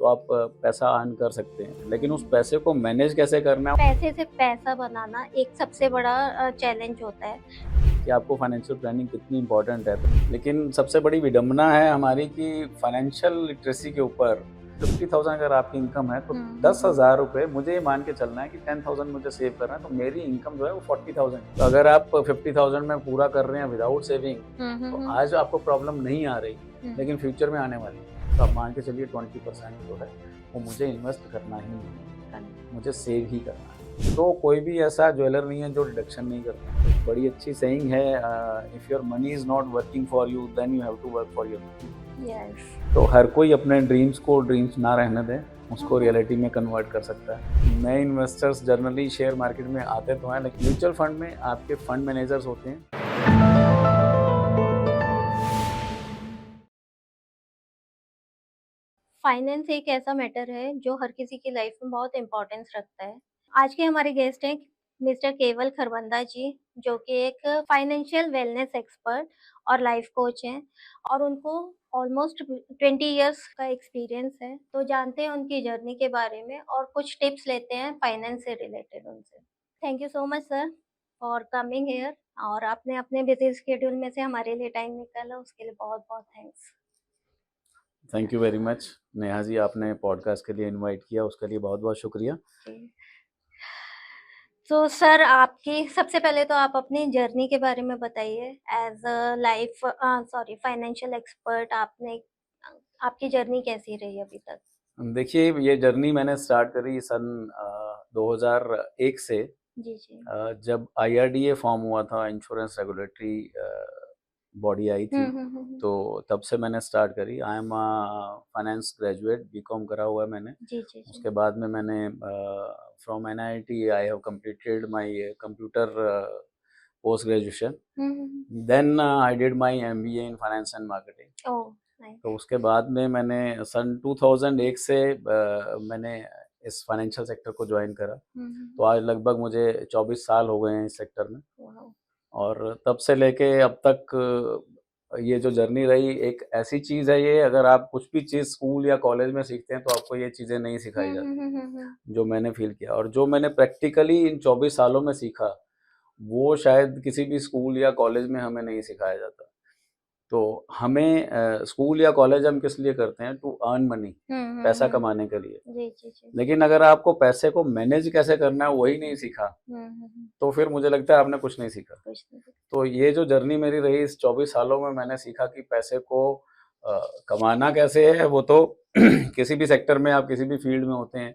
तो आप पैसा अर्न कर सकते हैं, लेकिन उस पैसे को मैनेज कैसे करना है पैसे से पैसा बनाना एक सबसे बड़ा चैलेंज होता है। कि आपको फाइनेंशियल प्लानिंग कितनी इंपॉर्टेंट है। लेकिन सबसे बड़ी विडंबना है हमारी कि फाइनेंशियल लिटरेसी के ऊपर 50,000 अगर आपकी इनकम है तो हुँ, हुँ, हुँ। 10,000 रुपए मुझे ये मान के चलना है कि 10,000 मुझे सेव करना है, तो मेरी इनकम जो है वो 40,000 है। तो अगर आप 50,000 में पूरा कर रहे हैं विदाउट सेविंग, हुँ, हुँ, तो हुँ। आज आपको प्रॉब्लम नहीं आ रही, हुँ, लेकिन फ्यूचर में आने वाली है। तो आप मान के चलिए 20% जो है वो मुझे इन्वेस्ट करना ही नहीं है, करना। मुझे सेव ही करना है। तो कोई भी ऐसा ज्वेलर नहीं है जो डिडक्शन नहीं करता। एक बड़ी अच्छी सेइंग है, if your money is not working for you then you have to work for your money. Yes. तो हर कोई अपने ड्रीम्स को ड्रीम्स ना रहने दें, हुँ, उसको हुँ। रियलिटी में कन्वर्ट कर सकता है। नए इन्वेस्टर्स जनरली शेयर मार्केट में आते तो हैं, लेकिन म्यूचुअल फंड में आपके फंड मैनेजर्स होते हैं। फाइनेंस एक ऐसा मैटर है जो हर किसी की लाइफ में बहुत इम्पोर्टेंस रखता है। आज के हमारे गेस्ट हैं मिस्टर केवल खरबंदा जी, जो कि एक फाइनेंशियल वेलनेस एक्सपर्ट और लाइफ कोच हैं और उनको ऑलमोस्ट 20 इयर्स का एक्सपीरियंस है। तो जानते हैं उनकी जर्नी के बारे में और कुछ टिप्स लेते हैं फाइनेंस से रिलेटेड उनसे। Thank you so much sir for coming here और आपने अपने बिजी शेड्यूल में से हमारे लिए टाइम निकाला, उसके लिए बहुत-बहुत thanks. Thank you very much Neha ji, आपने पॉडकास्ट के लिए इनवाइट किया, उसके लिए बहुत बहुत शुक्रिया। जी। तो सर आपकी सबसे पहले तो आप अपनी जर्नी के बारे में बताइए as a life sorry financial expert आपकी जर्नी कैसी रही अभी तक? देखिए, ये जर्नी मैंने स्टार्ट करी सन 2001 से, जी, जी। जब आईआरडीए फॉर्म हुआ था, इंश्योरेंस रेगुलेटरी बॉडी आई हुँ, थी। हुँ, हुँ, हुँ। तो तब से मैंने स्टार्ट करी। I am finance graduate, B Com करा हुआ है मैंने। जी, जी, जी। उसके बाद में मैंने from NIT I have completed my computer post graduation. Hmm, hmm, hmm. Then I did my MBA in finance and marketing. Oh! Nice. तो उसके बाद में मैंने सन 2001 से मैंने इस फाइनेंशियल सेक्टर को ज्वाइन करा। हुँ, हुँ, तो हुँ। आज लगभग मुझे 24 साल हो गए हैं इस सेक्टर में। वाओ! और तब से लेके अब तक ये जो जर्नी रही, एक ऐसी चीज़ है ये, अगर आप कुछ भी चीज़ स्कूल या कॉलेज में सीखते हैं तो आपको ये चीज़ें नहीं हुँ, सिखाई हुँ, जाती, हुँ, हुँ, हुँ। जो मैंने फ़ील किया और जो मैंने प्रैक्टिकली इन 24 सालों में सीखा, वो शायद किसी भी स्कूल या कॉलेज में हमें नहीं सिखाया जाता। तो हमें स्कूल या कॉलेज हम किस लिए करते हैं? टू अर्न मनी, हुँ, हुँ, पैसा हुँ। कमाने के लिए। जी, जी, जी। लेकिन अगर आपको पैसे को मैनेज कैसे करना है वही नहीं सीखा, हुँ, हुँ, हुँ। तो फिर मुझे लगता है आपने कुछ नहीं सीखा। कुछ नहीं कुछ। तो ये जो जर्नी मेरी रही इस 24 सालों में, मैंने सीखा कि पैसे को कमाना कैसे है, वो तो किसी भी सेक्टर में, आप किसी भी फील्ड में होते हैं,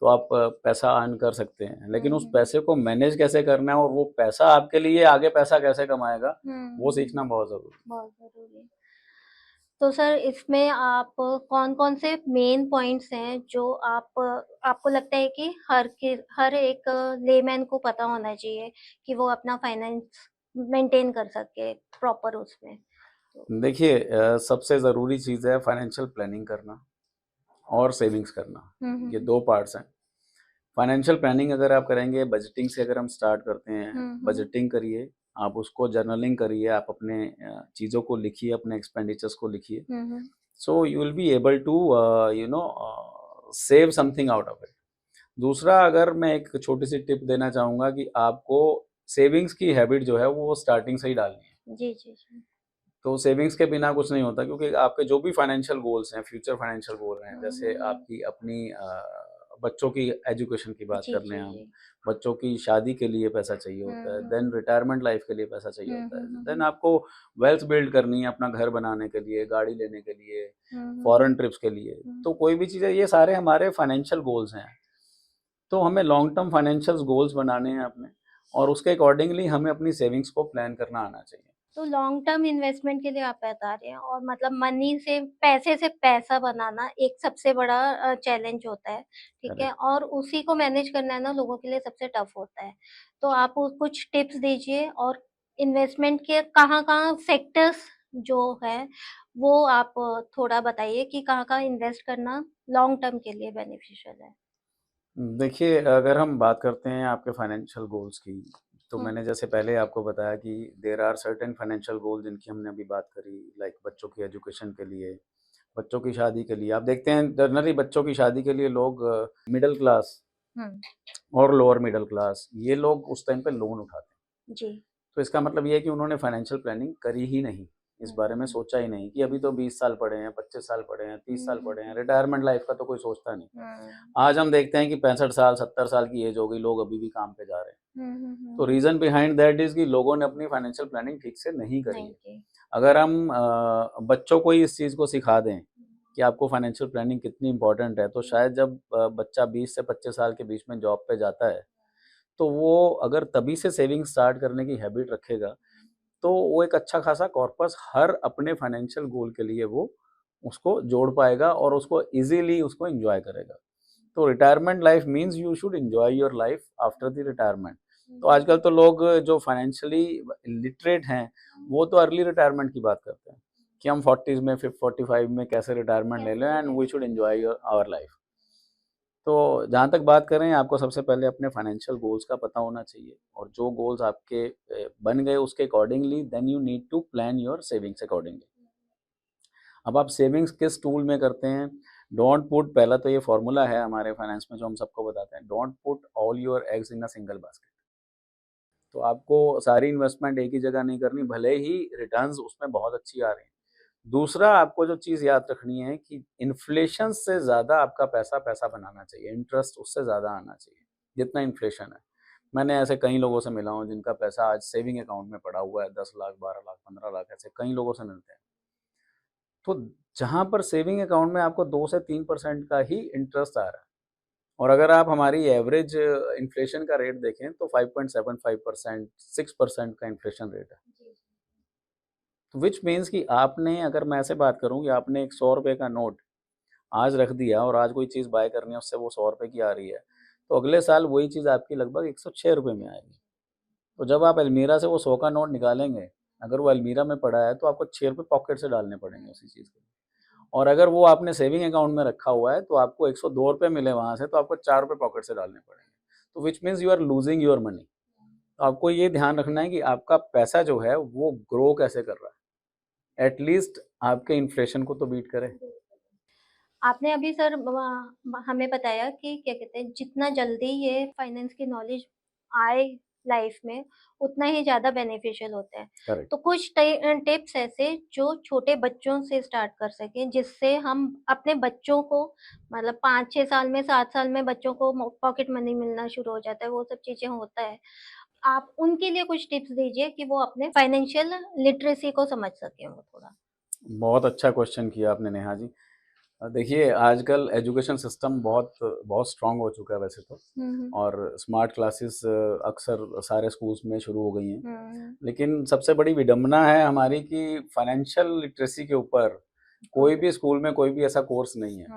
तो आप पैसा अर्न कर सकते हैं। हुँ, लेकिन उस हुँ, हुँ। पैसे को मैनेज कैसे करना है और वो पैसा आपके लिए आगे पैसा कैसे कमाएगा, हुँ, वो हुँ, हुँ। सीखना बहुत ज़रूरी है। बहुत ज़रूरी है। तो सर इसमें आप कौन-कौन से मेन पॉइंट्स हैं जो आपको लगता है कि हर एक लेमैन को पता होना चाहिए कि वो अपना फाइनेंस मेंटेन कर सके प्रॉपर उसमें? तो देखिए, सबसे ज़रूरी चीज़ है फाइनेंशियल प्लानिंग करना और सेविंग्स करना। हुँ, हुँ, ये हुँ। 2 पार्ट्स हैं। फाइनेंशियल प्लानिंग अगर आप करेंगे, बजटिंग से अगर हम स्टार्ट करते हैं, हुँ, हुँ। बजटिंग करिए, आप उसको जर्नलिंग करिए, आप अपने चीज़ों को लिखिए, अपने एक्सपेंडिचर्स को लिखिए। Hmm, hmm. So you will be able to you know save something out of it. दूसरा, अगर मैं एक छोटी-सी टिप देना चाहूँगा कि आपको सेविंग्स की हैबिट जो है वो स्टार्टिंग से ही डालनी है। जी, जी, जी। तो सेविंग्स के बिना कुछ नहीं होता, क्योंकि आपके जो भी फाइनेंशियल गोल्स हैं, फ्यूचर फाइनेंशियल गोल हैं, हुँ, जैसे हुँ, हुँ। आपकी अपनी बच्चों की एजुकेशन की बात जी, कर लें जी, हम, जी। बच्चों की शादी के लिए पैसा चाहिए हुँ, होता है, हुँ, देन हुँ। रिटायरमेंट लाइफ के लिए पैसा चाहिए हुँ, होता हुँ, है, हुँ, देन हुँ। आपको वेल्थ बिल्ड करनी है, अपना घर बनाने के लिए, गाड़ी लेने के लिए, हुँ, हुँ, फॉरेन हुँ। ट्रिप्स के लिए। हुँ। तो कोई भी चीज़ है, ये सारे हमारे फाइनेंशियल गोल्स हैं। तो हमें लॉन्ग टर्म फाइनेंशियल गोल्स बनाने हैं अपने, और उसके अकॉर्डिंगली हमें अपनी सेविंग्स को प्लान करना आना चाहिए। तो लॉन्ग टर्म इन्वेस्टमेंट के लिए आप बता रहे हैं और मतलब मनी से पैसे से पैसा बनाना एक सबसे बड़ा चैलेंज होता है, ठीक है? करेक्ट। और उसी को मैनेज करना ना लोगों के लिए सबसे टफ होता है। तो आप कुछ टिप्स दीजिए और इन्वेस्टमेंट के कहाँ-कहाँ सेक्टर्स जो है वो आप थोड़ा बताइए कि कहाँ-कहाँ इन्वेस्ट करना लॉन्ग टर्म के लिए बेनिफिशियल है? देखिए, अगर हम बात करते हैं आपके फाइनेंशियल गोल्स की, तो हुँ, मैंने जैसे पहले आपको बताया कि there are certain financial goal जिनकी हमने अभी बात करी, लाइक बच्चों की एजुकेशन के लिए, बच्चों की शादी के लिए आप देखते हैं जनरली बच्चों की शादी के लिए लोग मिडिल क्लास और लोअर मिडिल क्लास ये लोग उस टाइम पे लोन उठाते हैं। जी। तो इसका मतलब ये है कि उन्होंने फाइनेंशियल प्लानिंग करी ही नहीं, इस बारे में सोचा ही नहीं कि अभी तो 20 साल पड़े हैं, 25 साल पड़े हैं, 30 साल पड़े हैं, रिटायरमेंट लाइफ का तो कोई सोचता नहीं। आज हम देखते हैं कि 65 साल 70 साल की एज हो गई, लोग अभी भी काम पे जा रहे हैं। तो रीजन बिहाइंड दैट इज कि लोगों ने अपनी फाइनेंशियल प्लानिंग ठीक से नहीं करी है। अगर हम बच्चों को ही इस चीज़ को सिखा दें कि आपको फाइनेंशियल प्लानिंग कितनी इंपॉर्टेंट है, तो शायद जब बच्चा 20 से 25 साल के बीच में जॉब पे जाता है तो वो अगर तभी से सेविंग स्टार्ट करने की हैबिट रखेगा तो वो एक अच्छा खासा कॉर्पस हर अपने फाइनेंशियल गोल के लिए वो उसको जोड़ पाएगा और उसको इजीली उसको एंजॉय करेगा। तो retirement life means you should enjoy your life after the retirement. तो आजकल तो लोग जो फाइनेंशियली लिटरेट हैं वो तो अर्ली रिटायरमेंट की बात करते हैं कि हम 40s में 45 में कैसे रिटायरमेंट ले लें and we should enjoy our life. तो जहाँ तक बात करें आपको सबसे पहले अपने फाइनेंशियल गोल्स का पता होना चाहिए और जो गोल्स आपके बन गए उसके accordingly then you need to plan your savings accordingly. अब आप सेविंग्स किस टूल में करते हैं? डोंट पुट, पहला तो ये फॉर्मूला है हमारे फाइनेंस में जो हम सबको बताते हैं, don't put all your eggs in a single basket. तो आपको सारी इन्वेस्टमेंट एक ही जगह नहीं करनी, भले ही रिटर्न्स उसमें बहुत अच्छी आ रही हैं। दूसरा आपको जो चीज़ याद रखनी है कि इन्फ्लेशन से ज़्यादा आपका पैसा पैसा बनाना चाहिए, इंटरेस्ट उससे ज़्यादा आना चाहिए जितना इन्फ्लेशन है। मैंने ऐसे कई लोगों से मिला हूँ जिनका पैसा आज सेविंग अकाउंट में पड़ा हुआ है, 10 लाख 12 लाख 15 लाख, ऐसे कई लोगों से मिलते हैं। तो जहाँ पर सेविंग अकाउंट में आपको 2 से 3% का ही इंटरेस्ट आ रहा है और अगर आप हमारी एवरेज इन्फ्लेशन का रेट देखें तो 5.75% 6% का इन्फ्लेशन रेट है। विच मीन्स कि आपने, अगर मैं ऐसे बात करूं कि आपने एक 100 रुपये का नोट आज रख दिया और आज कोई चीज़ बाय करनी है उससे वो 100 रुपये की आ रही है, तो अगले साल वही चीज़ आपकी लगभग 106 रुपये में आएगी। तो जब आप अलमीरा से वो 100 का नोट निकालेंगे, अगर वो अलमीरा में पड़ा है तो आपको 6 रुपये पॉकेट से डालने पड़ेंगे उसी चीज़ के लिए। और अगर वो आपने सेविंग अकाउंट में रखा हुआ है तो आपको 102 रुपये मिले वहाँ से, तो आपको 4 रुपये पॉकेट से डालने पड़ेंगे। तो which means you are losing your money. तो आपको ये ध्यान रखना है कि आपका पैसा जो है वो ग्रो कैसे कर रहा है, एटलीस्ट आपके इन्फ्लेशन को तो बीट करे। आपने अभी सर हमें बताया कि क्या कहते हैं, जितना जल्दी ये फाइनेंस की नॉलेज आए लाइफ में उतना ही ज़्यादा बेनिफिशियल होता है। करेक्ट। तो कुछ टिप्स ऐसे जो छोटे बच्चों से स्टार्ट कर सकें जिससे हम अपने बच्चों को, मतलब 5-6 साल में 7 साल में बच्चों को पॉकेट मनी मिलना शुरू हो जाता है, वो सब चीज़ें होता है। आप उनके लिए कुछ टिप्स दीजिए कि वो अपने फाइनेंशियल लिटरेसी को समझ सकें वो थोड़ा। बहुत अच्छा क्वेश्चन किया आपने नेहा जी। देखिए आजकल एजुकेशन सिस्टम बहुत बहुत स्ट्रांग हो चुका है वैसे तो, और स्मार्ट क्लासेस अक्सर सारे स्कूल्स में शुरू हो गई हैं। लेकिन सबसे बड़ी विडंबना है हमारी कि फाइनेंशियल लिटरेसी के ऊपर कोई भी स्कूल में कोई भी ऐसा कोर्स नहीं है।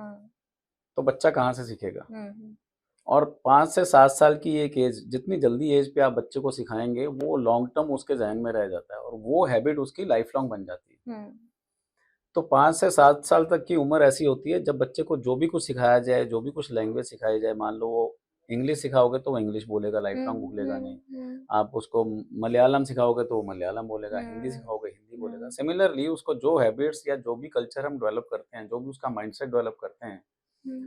तो बच्चा कहाँ से सीखेगा? और 5 से 7 साल की एक एज, जितनी जल्दी एज पे आप बच्चे को सिखाएंगे वो लॉन्ग टर्म उसके जहन में रह जाता है और वो हैबिट उसकी लाइफ लॉन्ग बन जाती है। तो 5 से 7 साल तक की उम्र ऐसी होती है जब बच्चे को जो भी कुछ सिखाया जाए, जो भी कुछ लैंग्वेज सिखाई जाए, मान लो वो इंग्लिश सिखाओगे तो वो इंग्लिश बोलेगा, लाइफ लॉन्ग भूलेगा नहीं। आप उसको मलयालम सिखाओगे तो वो मलयालम बोलेगा, हिंदी सिखाओगे हिंदी बोलेगा। सिमिलरली उसको जो हैबिट्स या जो भी कल्चर हम डेवलप करते हैं, जो भी उसका माइंडसेट डेवलप करते हैं,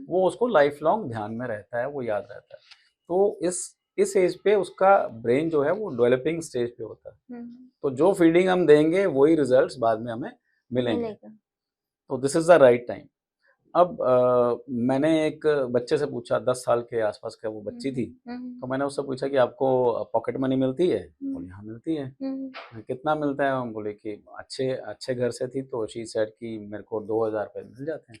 वो उसको लाइफ लॉन्ग ध्यान में रहता है, वो याद रहता है। तो इस एज पे उसका ब्रेन जो है वो डेवलपिंग स्टेज पे होता है। तो जो फीडिंग हम देंगे वही रिजल्ट्स बाद में हमें मिलेंगे। तो this is the right time. अब मैंने एक बच्चे से पूछा, 10 साल के आसपास का वो बच्ची थी, तो मैंने उससे पूछा कि आपको पॉकेट मनी मिलती है? बोली हाँ मिलती है। कितना मिलता है? बोले कि अच्छे अच्छे घर से थी तो शी सेड कि मेरे को 2000 रुपये मिल जाते हैं।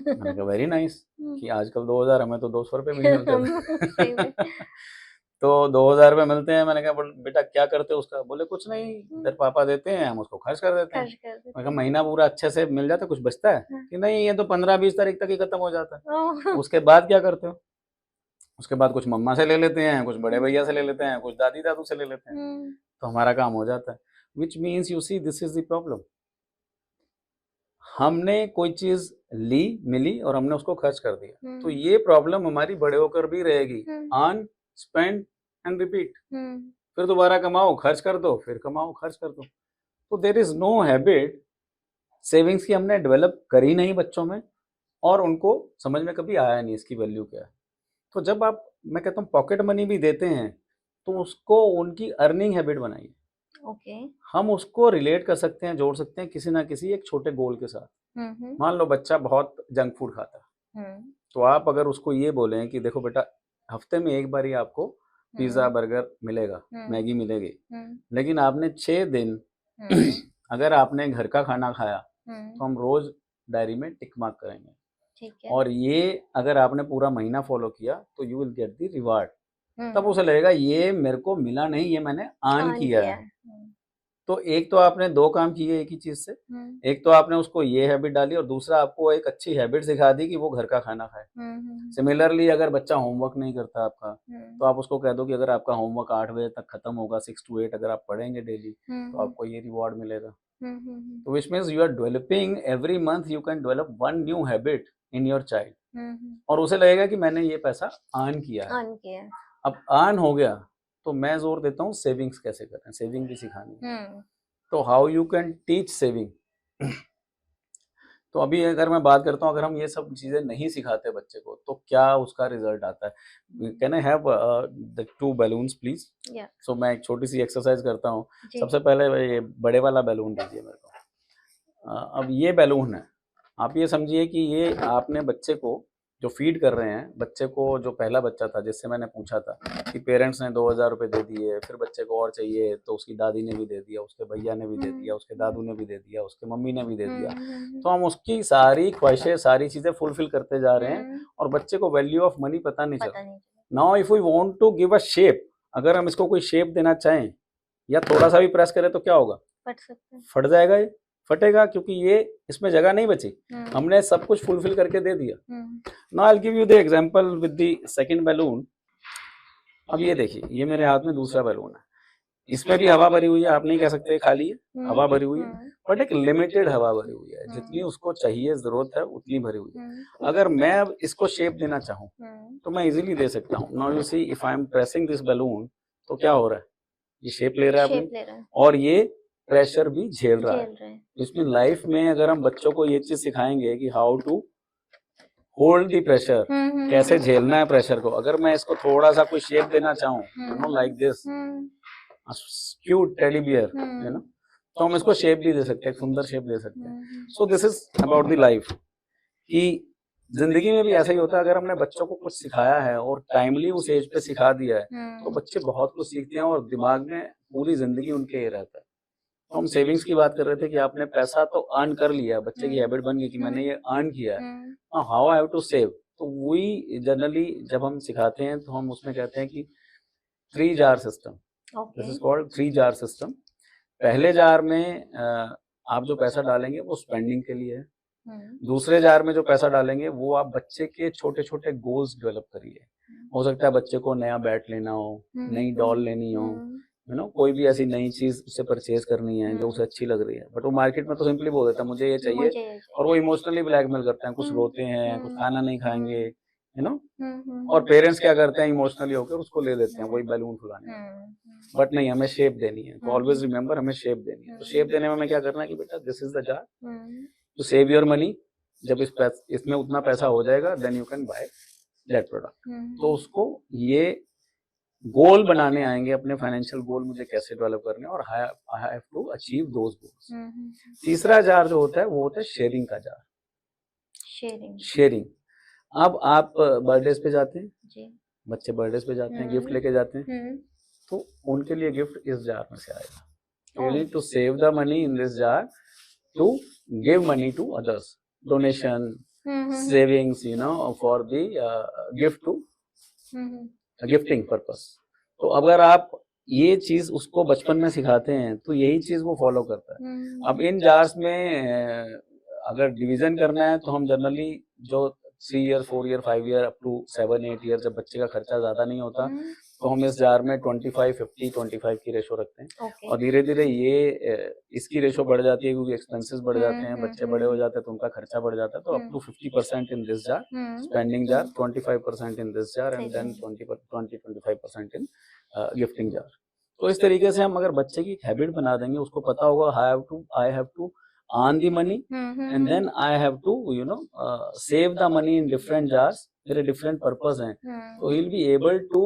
मैंने कहा वेरी नाइस कि आजकल 2000, हमें तो 200 रुपये भी नहीं मिलते थे। तो 2000 रुपये मिलते हैं। मैंने कहा बेटा क्या करते हो उसका? बोले कुछ नहीं, इधर पापा देते हैं, हम उसको खर्च कर देते हैं। मैंने कहा महीना पूरा अच्छे से मिल जाता है, कुछ बचता है? कि नहीं, ये तो 15-20 तारीख तक ही खत्म हो जाता है। उसके बाद क्या करते हो? उसके बाद कुछ मम्मा से ले लेते हैं, कुछ बड़े भैया से ले लेते हैं, कुछ दादी दादू से ले लेते हैं, तो हमारा काम हो जाता है। Which means you see this is the problem. हमने कोई चीज ली, मिली और हमने उसको खर्च कर दिया, तो ये प्रॉब्लम हमारी बड़े होकर भी रहेगी। Earn, spend and repeat. फिर दोबारा कमाओ, खर्च कर दो, फिर कमाओ, खर्च कर दो। तो there is no habit savings की हमने डेवलप करी नहीं बच्चों में, और उनको समझ में कभी आया नहीं इसकी वैल्यू क्या है। तो जब आप, मैं कहता हूँ, पॉकेट मनी भी देते हैं तो उसको उनकी अर्निंग हैबिट बनाइए। ओके। हम उसको रिलेट कर सकते हैं, जोड़ सकते हैं किसी ना किसी एक छोटे गोल के साथ। हम्म। मान लो बच्चा बहुत जंक फूड खाता है, हम्म। तो आप अगर उसको ये बोलें कि देखो बेटा, हफ्ते में एक बार ही आपको पिज़्ज़ा बर्गर मिलेगा, मैगी मिलेगी, लेकिन आपने 6 दिन अगर आपने घर का खाना खाया तो हम रोज डायरी में टिक मार्क करेंगे। ठीक है। और ये अगर आपने पूरा महीना फॉलो किया तो you will get the reward. तब उसे लगेगा ये मेरे को मिला नहीं, ये मैंने अर्न किया है। तो एक तो आपने 2 काम किए एक ही चीज से। एक तो आपने उसको ये हैबिट डाली, और दूसरा आपको एक अच्छी हैबिट सिखा दी कि वो घर का खाना खाए। सिमिलरली अगर बच्चा होमवर्क नहीं करता आपका, तो आप उसको कह दो कि अगर आपका होमवर्क 8 बजे तक खत्म होगा, 6 to 8 अगर आप पढ़ेंगे डेली, तो आपको ये रिवॉर्ड मिलेगा। तो which means you are developing every month, you can develop one new habit in your child, और उसे लगेगा कि मैंने ये पैसा अर्न किया है। अब अर्न हो गया तो मैं जोर देता हूँ सेविंग्स कैसे करें, सेविंग भी सिखानी है। तो how you can teach saving. तो अभी अगर मैं बात करता हूँ, अगर हम ये सब चीजें नहीं सिखाते बच्चे को तो क्या उसका रिजल्ट आता है। Can I have the 2 balloons please. So मैं एक छोटी सी एक्सरसाइज करता हूँ। सबसे पहले ये बड़े वाला बैलून दीजिए मेरे को। अब ये बैलून है, आप ये समझिए कि ये आपने बच्चे को जो फीड कर रहे हैं, बच्चे को, जो पहला बच्चा था जिससे मैंने पूछा था कि पेरेंट्स ने 2000 रुपये दे दिए, फिर बच्चे को और चाहिए तो उसकी दादी ने भी दे दिया, उसके भैया ने भी दे दिया, उसके दादू ने भी दे दिया, उसके मम्मी ने भी दे दिया। तो हम उसकी सारी ख्वाहिशें, सारी चीजें फुलफिल करते जा रहे हैं और बच्चे को वैल्यू ऑफ मनी पता नहीं चला। Now if we want to give a shape, अगर हम इसको कोई शेप देना चाहें या थोड़ा सा भी प्रेस करें तो क्या होगा, फट जाएगा, ये फटेगा, क्योंकि ये इसमें जगह नहीं बची, हमने सब कुछ फुलफिल करके दे दिया। Now I will give you the example with the second balloon. अब ये देखिए, ये मेरे हाथ में दूसरा बैलून है, इसमें भी हवा भरी हुई है, आप नहीं कह सकते खाली है, हवा भरी हुई है, बट एक लिमिटेड हवा भरी हुई है, जितनी उसको चाहिए, जरूरत है उतनी भरी हुई है। अगर मैं अब इसको शेप देना चाहूँ तो मैं इजीली दे सकता हूँ। Now you see, if I am pressing this balloon तो क्या हो रहा है, ये शेप ले रहा है अपनी, और ये प्रेशर भी झेल रहा है। इसमें लाइफ में अगर हम बच्चों को ये चीज सिखाएंगे कि how to hold the pressure, कैसे झेलना है प्रेशर को। अगर मैं इसको थोड़ा सा कोई शेप देना चाहूँ, you know like this cute teddy bear, you know, तो हम इसको शेप भी दे सकते हैं, सुंदर शेप दे सकते हैं। So this is about the life, कि जिंदगी में भी ऐसा ही होता है। अगर हमने बच्चों को कुछ सिखाया है और टाइमली उस एज पे सिखा दिया है तो बच्चे बहुत कुछ सीखते हैं और दिमाग में पूरी जिंदगी उनके ये रहता है। तो हम सेविंग्स की बात कर रहे थे कि आपने पैसा तो अर्न कर लिया, बच्चे की हैबिट बन गई कि मैंने ये अर्न किया है, how I have to save. तो वही जनरली जब हम सिखाते हैं तो हम उसमें कहते हैं कि 3 jar system, this is called 3 jar system. पहले जार में आप जो पैसा डालेंगे वो स्पेंडिंग के लिए है। दूसरे जार में जो पैसा डालेंगे वो आप बच्चे के छोटे छोटे गोल्स डेवलप करिए। हो सकता है बच्चे को नया बैट लेना हो, नई डॉल लेनी हो, यू नो, कोई भी ऐसी नई चीज उससे परचेज करनी है जो उसे अच्छी लग रही है, बट वो मार्केट में तो सिंपली बोल देता है मुझे ये चाहिए, और वो इमोशनली ब्लैकमेल करते हैं, कुछ रोते हैं, कुछ खाना नहीं खाएंगे, यू नो, और पेरेंट्स क्या करते हैं, इमोशनली होकर उसको ले देते हैं वही बैलून फुलाने। बट नहीं, हमें शेप देनी है, तो ऑलवेज रिमेंबर हमें शेप देनी है। तो शेप देने में हमें क्या करना है कि बेटा this is the jar to save your money. जब इसमें उतना पैसा हो जाएगा then you can buy that product. तो उसको ये गोल बनाने आएंगे, अपने फाइनेंशियल गोल मुझे कैसे डेवलप करने, और I have to achieve those goals. तीसरा जार जो होता है वो होता है शेयरिंग का जार। शेयरिंग। अब आप बर्थडेज पे जाते हैं जी, बच्चे बर्थडेज पे जाते हैं, गिफ्ट लेके जाते हैं, तो उनके लिए गिफ्ट इस जार में से आएगा। You need to save the money in this jar to give money to others, donation, savings, you know, for the gift to gifting purpose. तो अगर आप ये चीज उसको बचपन में सिखाते हैं तो यही चीज वो फॉलो करता है। अब इन जार्स में अगर डिवीजन करना है तो हम जनरली जो 3 year 4 year 5 year up to 7 8 year, जब बच्चे का खर्चा ज्यादा नहीं होता, तो हम इस जार में 25 50 25 की रेशो रखते हैं। और धीरे धीरे ये इसकी रेशो बढ़ जाती है क्योंकि एक्सपेंसेस बढ़ जाते हैं, बच्चे बड़े हो जाते हैं तो उनका खर्चा बढ़ जाता है। तो up to 50% in this jar spending jar, 25% in this jar, and then 20-25% in gifting jar. तो इस तरीके से हम अगर बच्चे की हैबिट बना देंगे, उसको पता होगा I have to earn the money, and then I have to save the money in different jars. मेरे different purpose हैं, so he'll be able to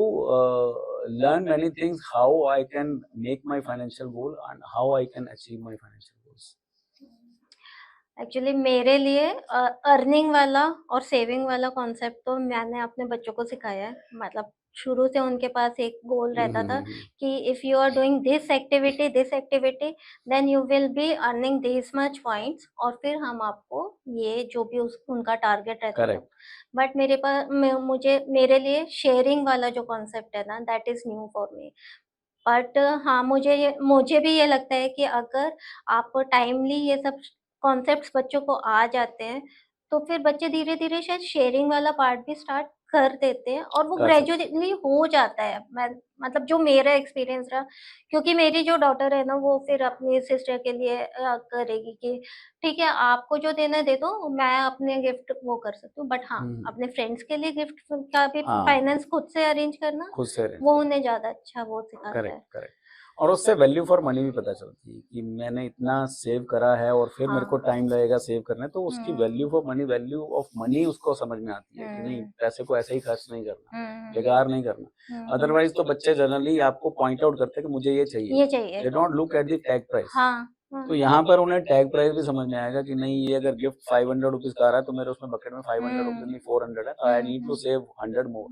learn many things, how I can make my financial goal and how I can achieve my financial goals. Actually मेरे लिए earning वाला और saving वाला concept तो मैंने अपने बच्चों को सिखाया है। मतलब शुरू से उनके पास एक गोल रहता था कि if you are doing this activity then you will be earning this much points, और फिर हम आपको ये जो भी उनका टारगेट रहता था। बट मेरे पास मुझे मेरे लिए शेयरिंग वाला जो कॉन्सेप्ट है ना, that is new for me. But हाँ, मुझे भी ये लगता है कि अगर आप टाइमली ये सब कॉन्सेप्ट्स बच्चों को आ जाते हैं, तो फिर बच्चे धीरे-धीरे शायद शेयरिंग वाला पार्ट भी स्टार्ट कर देते हैं और वो कर सकते ग्रेजुअली हो जाता है। मैं मतलब जो मेरा एक्सपीरियंस रहा, क्योंकि मेरी जो डॉटर है ना, वो फिर अपनी सिस्टर के लिए करेगी कि ठीक है, आपको जो देना है दे दो, मैं अपने गिफ्ट वो कर सकती हूँ। बट हाँ, अपने फ्रेंड्स के लिए गिफ्ट का भी हाँ, फाइनेंस खुद से अरेंज करना, खुद से arrange वो उन्हें ज़्यादा अच्छा वो सिखाता है। Correct correct. और उससे वैल्यू फॉर मनी भी पता चलती है कि मैंने इतना सेव करा है और फिर मेरे को हाँ। टाइम लगेगा सेव करने, तो उसकी value for money, value of money उसको समझ में आती है कि नहीं, पैसे को ऐसे ही खर्च नहीं करना, बेकार नहीं करना। अदरवाइज तो बच्चे जनरली आपको पॉइंट आउट करते हैं कि मुझे ये चाहिए, they don't look at the tag price. हाँ, तो यहाँ पर उन्हें टैग प्राइस भी समझ में आएगा कि नहीं, ये अगर गिफ्ट 500 रुपीज का आ रहा है तो मेरे उसमें बकेट में 500 रुपीज नहीं 400 है, तो आई नीड टू सेव 100 मोर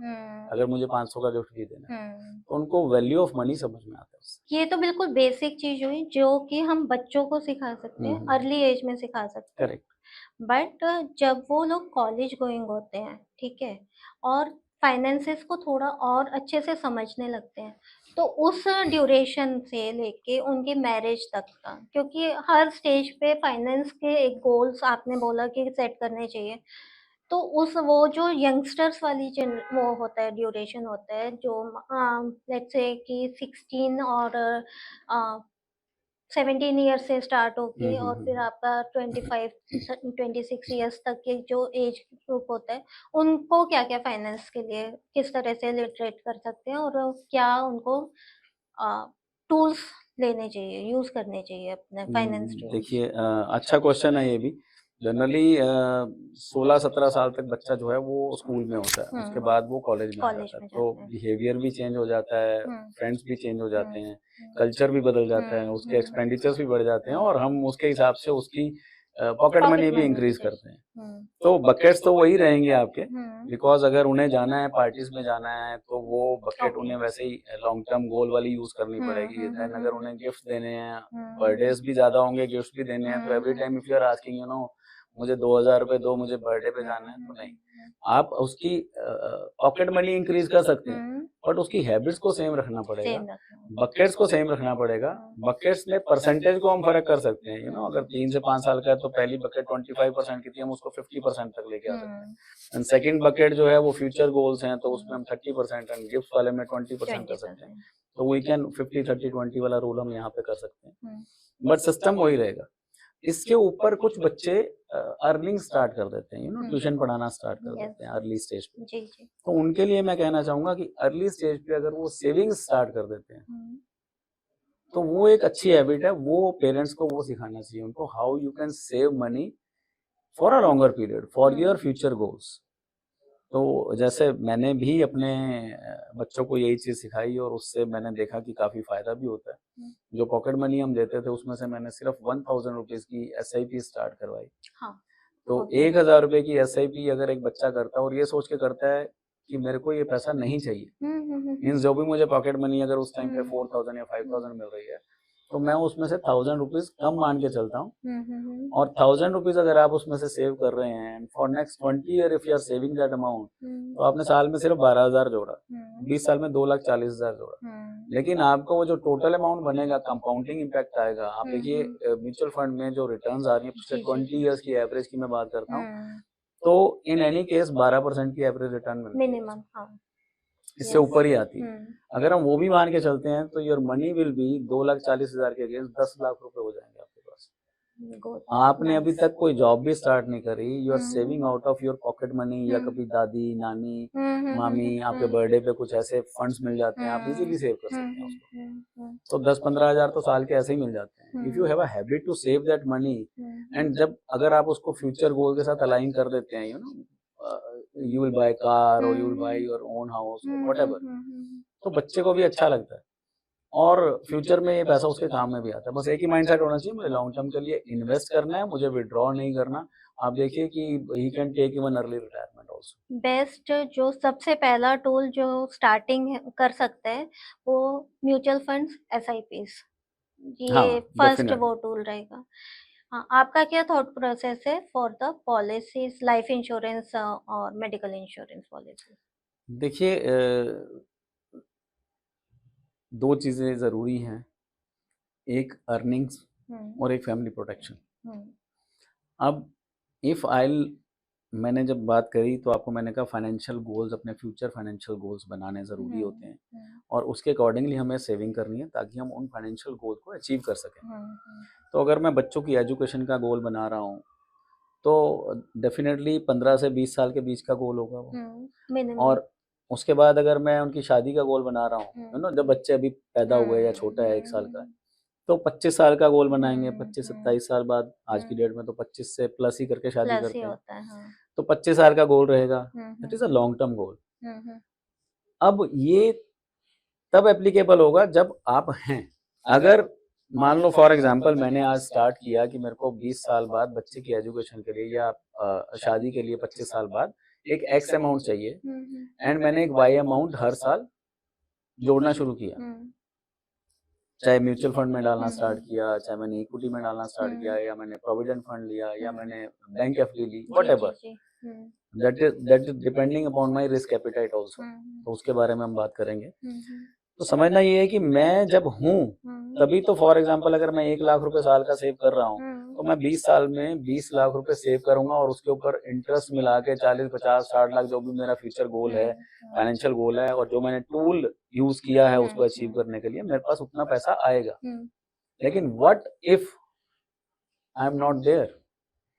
अगर मुझे 500 का गिफ्ट भी देना है। तो उनको वैल्यू ऑफ मनी समझ में आता है उससे। ये तो बिल्कुल बेसिक चीज हुई जो कि हम बच्चों को सिखा सकते हैं, अर्ली एज में सिखा सकते हैं। करेक्ट। बट जब वो लोग कॉलेज गोइंग होते हैं, ठीक है, और फाइनेंसेस को थोड़ा और अच्छे से समझने लगते हैं, तो उस ड्यूरेशन से लेके उनकी मैरिज तक का, क्योंकि हर स्टेज पे फाइनेंस के एक गोल्स आपने बोला कि सेट करने चाहिए, तो उस वो जो यंगस्टर्स वाली वो होता है, ड्यूरेशन होता है जो लेट्स से कि 16 और 17 ईयर्स से स्टार्ट होके और फिर आपका 25-26 ईयर्स तक के जो एज ग्रुप होता है, उनको क्या क्या फाइनेंस के लिए किस तरह से लिटरेट कर सकते हैं और क्या उनको टूल्स लेने चाहिए, यूज करने चाहिए अपने फाइनेंस टूल्स। देखिए, अच्छा क्वेश्चन है ये भी। जनरली 16-17 साल तक बच्चा जो है वो स्कूल में होता है, उसके बाद वो कॉलेज में आ जाता है, तो बिहेवियर भी चेंज हो जाता है, फ्रेंड्स भी चेंज हो जाते हैं, कल्चर भी बदल जाता है, उसके एक्सपेंडिचर्स भी बढ़ जाते हैं और हम उसके हिसाब से उसकी पॉकेट मनी भी इंक्रीज करते हैं। तो बकेट्स तो वही रहेंगे आपके, बिकॉज अगर उन्हें जाना है पार्टीज में जाना है तो वो बकेट उन्हें वैसे ही लॉन्ग टर्म गोल वाली यूज करनी पड़ेगी। देन अगर उन्हें गिफ्ट देने हैं, बर्थडेज भी ज्यादा होंगे, गिफ्ट भी देने हैं, तो every time if you are asking मुझे 2000 रुपए दो, मुझे बर्थडे पे जाना है, तो नहीं। आप उसकी पॉकेट मनी इंक्रीज कर सकते हैं, बट उसकी हैबिट्स को सेम रखना पड़ेगा, बकेट्स को सेम रखना पड़ेगा। बकेट्स में परसेंटेज को हम फर्क कर सकते हैं, अगर 3 से 5 साल का है तो पहली बकेट 25% की थी, हम उसको 50% तक लेके आ सकते हैं। एंड सेकंड बकेट जो है वो फ्यूचर गोल्स हैं, तो उसमें हम 30% एंड गिफ्ट वाले में 20% कर सकते हैं। तो वी कैन 50-30-20 वाला रूल हम यहाँ पे कर सकते हैं, बट सिस्टम वही रहेगा। इसके ऊपर कुछ बच्चे अर्निंग स्टार्ट कर देते हैं, ट्यूशन पढ़ाना स्टार्ट कर देते हैं अर्ली स्टेज पे। जी जी। तो उनके लिए मैं कहना चाहूंगा कि अर्ली स्टेज पे अगर वो सेविंग्स स्टार्ट कर देते हैं, तो वो एक अच्छी हैबिट है, वो पेरेंट्स को वो सिखाना चाहिए उनको, how you can save money for a longer period for your future goals. तो जैसे मैंने भी अपने बच्चों को यही चीज सिखाई और उससे मैंने देखा कि काफी फायदा भी होता है। जो पॉकेट मनी हम देते थे उसमें से मैंने सिर्फ 1000 रुपीज की SIP स्टार्ट करवाई। हाँ, तो 1000 रुपए की SIP अगर एक बच्चा करता है और ये सोच के करता है कि मेरे को ये पैसा नहीं चाहिए, मीन्स जो भी मुझे पॉकेट मनी अगर उस टाइम पे 4000 या 5000 मिल रही है, तो मैं उसमें से 1000 रुपीज कम मान के चलता हूँ, और 1000 रुपीज अगर आप उसमें से सेव कर रहे हैं for next 20 year if you are saving that amount, तो आपने साल में सिर्फ 12000 जोड़ा, 20 साल में 2,40,000 जोड़ा। लेकिन आपको वो जो टोटल अमाउंट बनेगा, कंपाउंडिंग इम्पैक्ट आएगा। आप देखिए म्यूचुअल फंड में जो रिटर्न्स आ रही है पिछले 20 ईयर्स की एवरेज की मैं बात करता हूँ, तो इन एनी केस 12% की एवरेज रिटर्न मिनिमम, इससे ऊपर ही आती है। अगर हम वो भी मान के चलते हैं तो योर मनी विल बी 2,40,000 के अगेंस्ट 10 लाख रुपए हो जाएंगे आपके पास। गुड, आपने अभी नाइस। तक कोई जॉब भी स्टार्ट नहीं करी, you are hmm, hmm, saving out of your pocket money, या हुँ। कभी दादी नानी हुँ, हुँ, हुँ, मामी हुँ, आपके हुँ। बर्थडे पे कुछ ऐसे फंड्स मिल जाते हैं, आप हुँ, इजीली सेव कर हुँ, सकते हैं हुँ, उसको। हुँ, हुँ, तो 10-15 हज़ार तो साल के ऐसे ही मिल जाते हैं। If you hmm, have a habit to save that money, hmm, hmm. And जब अगर आप उसको फ्यूचर गोल के साथ अलाइन कर देते हैं, you know, you will buy car और hmm, you will buy hmm. Your own house और हुँ, हुँ, व्हाटएवर, हुँ, हुँ, तो बच्चे को भी अच्छा लगता है और फ्यूचर में ये पैसा उसके काम में भी आता है। बस एक ही माइंडसेट होना चाहिए, मुझे लॉन्ग टर्म के लिए इन्वेस्ट करना है, मुझे विथड्रॉ नहीं करना। आप देखिए कि he can take even early retirement also. Best जो सबसे पहला टूल जो स्टार्टिंग कर सकते हैं, वो म्यूचुअल फंड्स, एसआईपीज़, ये हाँ, फर्स्ट डेफिनेटली। वो टूल रहेगा। हाँ, आपका क्या थॉट प्रोसेस है for the policies, life insurance और मेडिकल इंश्योरेंस पॉलिसी? देखिए 2 चीज़ें ज़रूरी हैं, एक अर्निंग्स हुँ, और एक फैमिली प्रोटेक्शन। हुँ, अब इफ आइल मैंने जब बात करी तो आपको मैंने कहा फाइनेंशियल गोल्स, अपने फ्यूचर फाइनेंशियल गोल्स बनाने ज़रूरी हुँ, होते हैं हुँ, और उसके अकॉर्डिंगली हमें सेविंग करनी है ताकि हम उन फाइनेंशियल गोल को अचीव कर सकें। हुँ, हुँ, तो अगर मैं बच्चों की एजुकेशन का गोल बना रहा हूँ तो डेफिनेटली 15 से 20 साल के बीच का गोल होगा वो। हुँ, मिनिमम। और उसके बाद अगर मैं उनकी शादी का गोल बना रहा हूँ, हुँ, है ना, जब बच्चे अभी पैदा हुए या हुँ, छोटा है 1 साल का, हुँ, तो 25 साल का गोल बनाएँगे, हुँ, 25-27 हुँ, साल बाद, आज की हुँ, डेट में तो 25 से प्लस ही करके शादी प्लस ही करते हैं। होता है, हाँ। तो 25 साल का गोल रहेगा, hmm, that hmm, is a long term goal. Hmm, हुँ, अब ये तब एप्लीकेबल होगा जब आप हैं। अगर मान लो फॉर एग्ज़ाम्पल मैंने आज स्टार्ट किया कि मेरे को 20 साल बाद बच्चे की एजुकेशन के लिए या शादी के लिए 25 साल बाद एक एक्स अमाउंट चाहिए, हुँ, हुँ, एंड मैंने एक वाई अमाउंट हर साल जोड़ना शुरू किया। हुँ, चाहे म्यूचुअल फंड में डालना हुँ, स्टार्ट हुँ, किया, चाहे मैंने इक्विटी में डालना स्टार्ट किया, हुँ, या मैंने प्रोविडेंट फंड लिया, या हुँ, मैंने बैंक एफडी ली, जी, जी, व्हाटएवर, जी। हुँ, that is depending upon my risk appetite also. हुँ, हुँ, तो उसके बारे में हम बात करेंगे। हुँ, हुँ, तो समझना ये है कि मैं जब हूँ, हुँ, तभी तो फॉर एग्ज़ाम्पल अगर मैं 1 लाख रुपए साल का सेव कर रहा हूँ, हुँ, तो मैं 20 साल में 20 लाख रुपए सेव करूँगा और उसके ऊपर इंटरेस्ट मिला के 40, 50, 60 लाख जो भी मेरा फ्यूचर गोल है, हुँ, हुँ, फाइनेंशियल गोल है, और जो मैंने टूल यूज़ किया है हुँ, उसको अचीव हुँ, करने के लिए मेरे पास उतना पैसा आएगा। हुँ, लेकिन what if I am not there,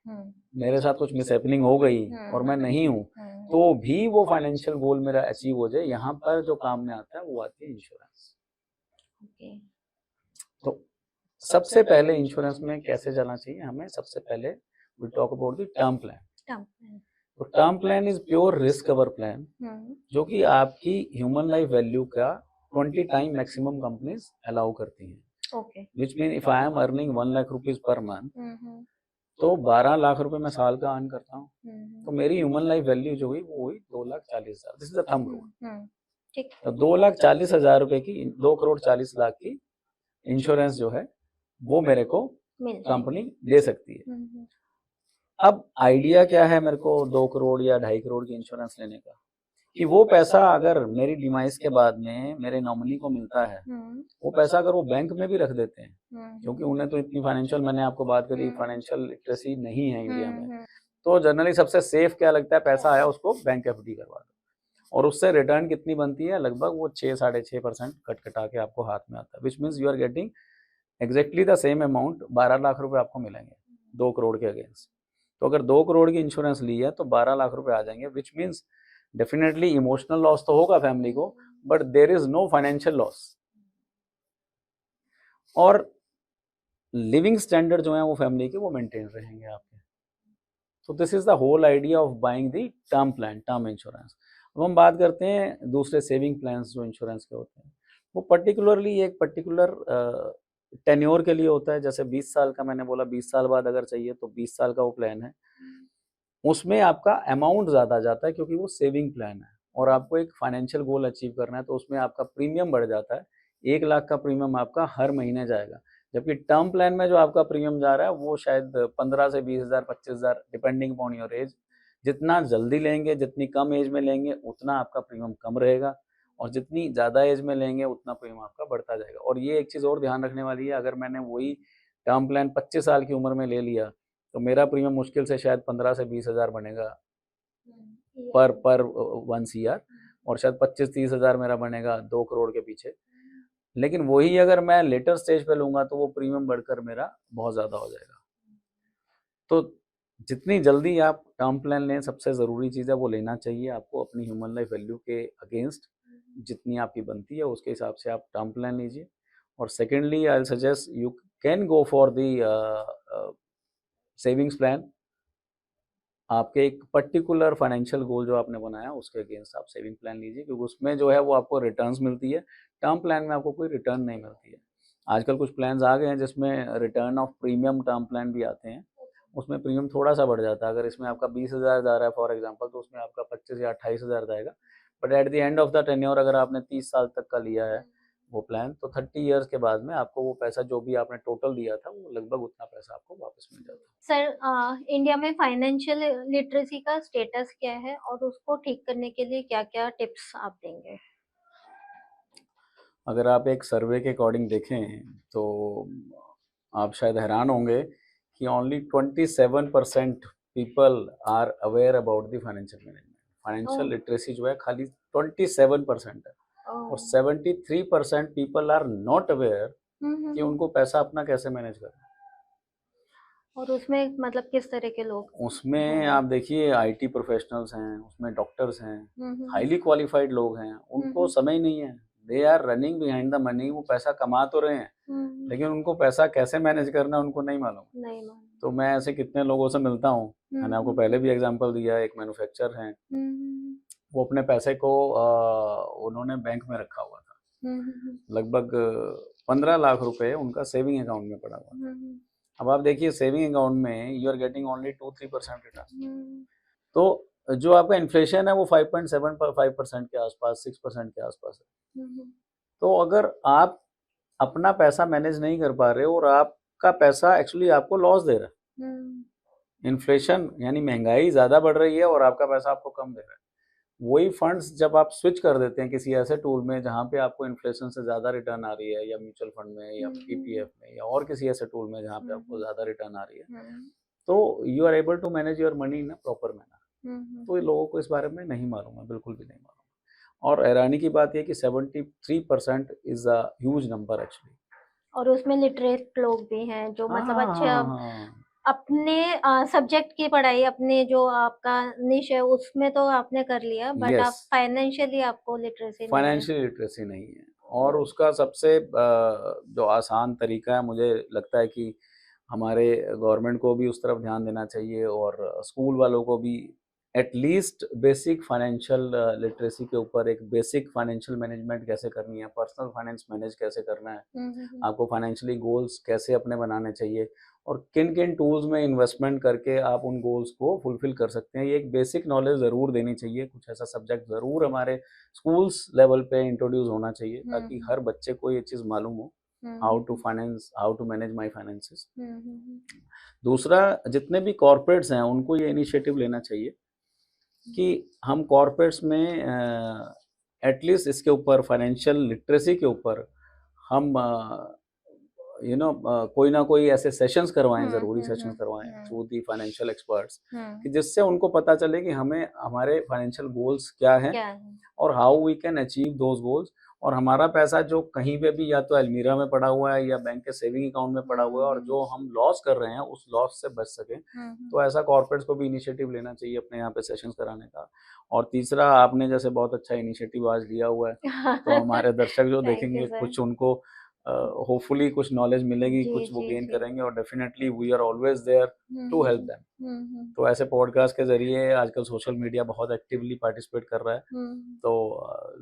hmm, मेरे साथ कुछ मिसहैपनिंग हो गई हुँ, और मैं हुँ, नहीं हूँ, हुँ, तो भी वो फाइनेंशियल गोल मेरा अचीव हो जाए, यहाँ पर जो काम में आता है वो आती है इंश्योरेंस। ओके। तो सबसे पहले इंश्योरेंस में कैसे चलना चाहिए हमें, सबसे पहले we talk about the term plan. Term plan. तो term plan is pure risk cover plan, हुँ, जो कि आपकी ह्यूमन लाइफ वैल्यू का 20 टाइम मैक्सिमम कंपनीज अलाउ करती हैं। Okay. Which mean if I am earning 1 lakh rupees per month, हुँ, हुँ, तो 12 लाख रुपए मैं साल का अर्न करता हूँ, हुँ, तो हुँ, मेरी ह्यूमन लाइफ वैल्यू जो हुई वो हुई 2,40,000। This is the thumb rule. हुँ, हुँ, ठीक। तो 2,40,000 रुपए की, 2,40,00,000 की इंश्योरेंस जो है वो मेरे को मिल कंपनी जाएगी। दे सकती है। हुँ, हुँ, अब आइडिया क्या है मेरे को 2 करोड़ या 2.5 करोड़ की इंश्योरेंस लेने का, कि वो पैसा अगर मेरी डिमाइस के बाद में मेरे नॉमिनी को मिलता है, हुँ, वो पैसा अगर वो बैंक में भी रख देते हैं, हुँ, क्योंकि हुँ, उन्हें तो इतनी फाइनेंशियल, मैंने आपको बात करी, हुँ, फाइनेंशियल लिटरेसी नहीं है इंडिया हुँ, में, हुँ, तो जनरली सबसे सेफ क्या लगता है, पैसा आया उसको बैंक एफडी करवा दो, और उससे रिटर्न कितनी बनती है, लगभग वो 6 साढ़े 6% कट कटा के आपको हाथ में आता है, which means you are getting exactly the same amount, 12 lakh रुपए आपको मिलेंगे 2 करोड़ के अगेंस्ट। तो अगर 2 करोड़ की इंश्योरेंस ली है तो 12 लाख रुपए आ जाएंगे, which means definitely emotional loss तो होगा फैमिली को, but there is no financial loss, और लिविंग स्टैंडर्ड जो है वो फैमिली के वो मेंटेन रहेंगे आपके। तो this is the whole idea of buying the term plan, term insurance. अब हम बात करते हैं दूसरे सेविंग प्लान्स जो इंश्योरेंस के होते हैं, वो पर्टिकुलरली एक पर्टिकुलर टेन्योर के लिए होता है। जैसे 20 साल का मैंने बोला, 20 साल बाद अगर चाहिए तो 20 साल का वो प्लान है, उसमें आपका अमाउंट ज़्यादा जाता है क्योंकि वो सेविंग प्लान है और आपको एक फाइनेंशियल गोल अचीव करना है, तो उसमें आपका प्रीमियम बढ़ जाता है। 1 लाख का प्रीमियम आपका हर महीने जाएगा, जबकि टर्म प्लान में जो आपका प्रीमियम जा रहा है वो शायद 15 से 20,000, 25,000 डिपेंडिंग अपॉन योर एज। जितना जल्दी लेंगे, जितनी कम एज में लेंगे उतना आपका प्रीमियम कम रहेगा, और जितनी ज़्यादा एज में लेंगे उतना प्रीमियम आपका बढ़ता जाएगा। और ये एक चीज़ और ध्यान रखने वाली है, अगर मैंने वही टर्म प्लान 25 साल की उम्र में ले लिया तो मेरा प्रीमियम मुश्किल से शायद 15 से 20,000 बनेगा हुँ, पर 1 CR, और शायद 25-30,000 मेरा बनेगा 2 करोड़ के पीछे। लेकिन वही अगर मैं लेटर स्टेज पे लूँगा तो वो प्रीमियम बढ़कर मेरा बहुत ज़्यादा हो जाएगा। तो जितनी जल्दी आप टर्म प्लान लें, सबसे ज़रूरी चीज़ है वो लेना चाहिए आपको अपनी ह्यूमन लाइफ वैल्यू के अगेंस्ट, जितनी आपकी बनती है उसके हिसाब से आप टर्म प्लान लीजिए। और secondly I will suggest you can go for the savings plan. आपके एक पर्टिकुलर फाइनेंशियल गोल जो आपने बनाया उसके अगेंस्ट आप सेविंग प्लान लीजिए, क्योंकि उसमें जो है वो आपको रिटर्न्स मिलती है। टर्म प्लान में आपको कोई रिटर्न नहीं मिलती है। आजकल कुछ प्लान्स आ गए हैं जिसमें return of premium term plan भी आते हैं, उसमें प्रीमियम थोड़ा सा बढ़ जाता है। अगर इसमें आपका 20,000 जा रहा है फॉर एग्जांपल, तो उसमें आपका 25 या 28,000 जाएगा। But at the end of the tenure अगर आपने 30 साल तक का लिया है वो प्लान, तो 30 इयर्स के बाद में आपको वो पैसा जो भी आपने टोटल दिया था वो लगभग उतना पैसा आपको वापस मिल जाता है। सर, इंडिया में फाइनेंशियल लिटरेसी का स्टेटस क्या है और उसको ठीक करने के लिए क्या-क्या टिप्स आप देंगे? अगर आप एक सर्वे के अकॉर्डिंग देखें तो आप शायद हैरान होंगे कि only 27% people are aware about the financial management. Financial oh! Literacy जो है खाली 27% है, और oh! 73% people are not aware hmm, hmm, कि हुँ। उनको पैसा अपना कैसे मैनेज करना है। और उसमें मतलब किस तरह के लोग उसमें हैं? आप देखिए आईटी प्रोफेशनल्स हैं, उसमें डॉक्टर्स हैं, हुँ, हुँ, हुँ। हाईली क्वालिफाइड लोग हैं, हुँ, उनको हुँ। समय ही नहीं है। They are running behind the money, वो पैसा कमा तो रहे हैं हुँ, हुँ। लेकिन उनको पैसा कैसे मैनेज करना है उनको नहीं मालूम। नहीं मालूम। तो मैं ऐसे कितने लोगों से मिलता हूँ, हुँ, मैंने आपको हुँ, पहले हुँ। भी एग्जांपल दिया है, एक मैन्युफैक्चरर हैं, हुँ, हुँ, वो अपने पैसे को उन्होंने बैंक में रखा हुआ था। हुँ। हुँ, हुँ, हुँ। लगभग 15 लाख रुपए उनका सेविंग अकाउंट में पड़ा हुआ था। हुँ, हुँ। अब आप देखिए सेविंग अकाउंट में you are getting only 2-3% return. हुँ। तो जो आपका इन्फ्लेशन है वो 5.75% के आसपास, 6% के आसपास है। हुँ, हुँ। तो अगर आप अपना पैसा मैनेज नहीं कर पा रहे हो और आपका पैसा एक्चुअली आपको लॉस दे रहा है, हुँ। इन्फ्लेशन यानी महंगाई ज़्यादा बढ़ रही है और आपका पैसा आपको कम दे रहा है। वही फंड्स जब आप स्विच कर देते हैं किसी ऐसे टूल में जहाँ पे आपको इन्फ्लेशन से ज़्यादा रिटर्न आ रही है, या म्यूचुअल फंड में या हुँ, हुँ, हुँ। पीपीएफ में या और किसी ऐसे टूल में जहाँ पे हुँ, आपको हुँ, ज़्यादा रिटर्न आ रही है, हुँ। तो you are able to manage your money in a proper manner. हुँ, हुँ, तो ये हुँ। लोगों को इस बारे में नहीं मालूम है, बिल्कुल भी नहीं मालूम। और हैरानी की बात ये कि 73% is a huge number actually. और उसमें लिटरेट लोग भी हैं जो हाँ, मतलब हाँ, अच्छे हाँ, हाँ। अपने सब्जेक्ट की पढ़ाई अपने जो आपका निश है उसमें तो आपने कर लिया बट यस, आप फाइनेंशियली आपको लिटरेसी नहीं है। फाइनेंशियल लिटरेसी नहीं है। और ओह! उसका सबसे जो आसान तरीका है मुझे लगता है कि हमारे गवर्नमेंट को भी उस तरफ ध्यान देना चाहिए, और स्कूल वालों को भी एटलीस्ट बेसिक फाइनेंशियल लिटरेसी के ऊपर एक बेसिक फाइनेंशियल मैनेजमेंट कैसे करनी है, पर्सनल फाइनेंस मैनेज कैसे करना है, हुँ, हुँ, हुँ। आपको फाइनेंशियली गोल्स कैसे अपने बनाने चाहिए, और किन किन टूल्स में इन्वेस्टमेंट करके आप उन गोल्स को फुलफिल कर सकते हैं। ये एक बेसिक नॉलेज ज़रूर देनी चाहिए। कुछ ऐसा सब्जेक्ट ज़रूर हमारे स्कूल्स लेवल पे इंट्रोड्यूस होना चाहिए हुँ, ताकि हुँ। हर बच्चे को ये चीज़ मालूम हो, हुँ, how hmm, to hmm. Finance, how to manage my finances. हुँ, हुँ, हुँ। दूसरा, जितने भी कॉर्पोरेट्स हैं उनको ये इनिशिएटिव लेना चाहिए कि हम कॉर्पोरेट्स में एटलीस्ट इसके ऊपर फाइनेंशियल लिटरेसी के ऊपर हम कोई ना कोई ऐसे सेशंस करवाएं, हुँ, ज़रूरी हुँ, सेशंस हुँ, करवाएं हुँ, थ्रू दी फाइनेंशियल एक्सपर्ट्स, हुँ। कि जिससे उनको पता चले कि हमें हमारे फाइनेंशियल गोल्स क्या हैं क्या है? और how we can achieve those goals, और हमारा पैसा जो कहीं पे भी या तो अलमीरा में पड़ा हुआ है या बैंक के सेविंग अकाउंट में हुँ, पड़ा हुआ हुँ, है, और हुँ। जो हम लॉस कर रहे हैं उस लॉस से बच सकें। हुँ, हुँ। तो ऐसा कॉर्पोरेट्स को भी इनिशिएटिव लेना चाहिए अपने यहाँ पे सेशंस कराने का। और तीसरा, आपने जैसे बहुत अच्छा इनिशिएटिव आज लिया हुआ है, तो हमारे दर्शक जो थैंक यू देखेंगे सर। कुछ उनको होपफुली कुछ नॉलेज मिलेगी, जी, कुछ वो जी, गेन जी। करेंगे, और definitely we are always there hmm, to hmm, help hmm. Them. हुँ, हुँ। तो ऐसे पॉडकास्ट के ज़रिए आजकल सोशल मीडिया बहुत एक्टिवली पार्टिसिपेट कर रहा है, हुँ। तो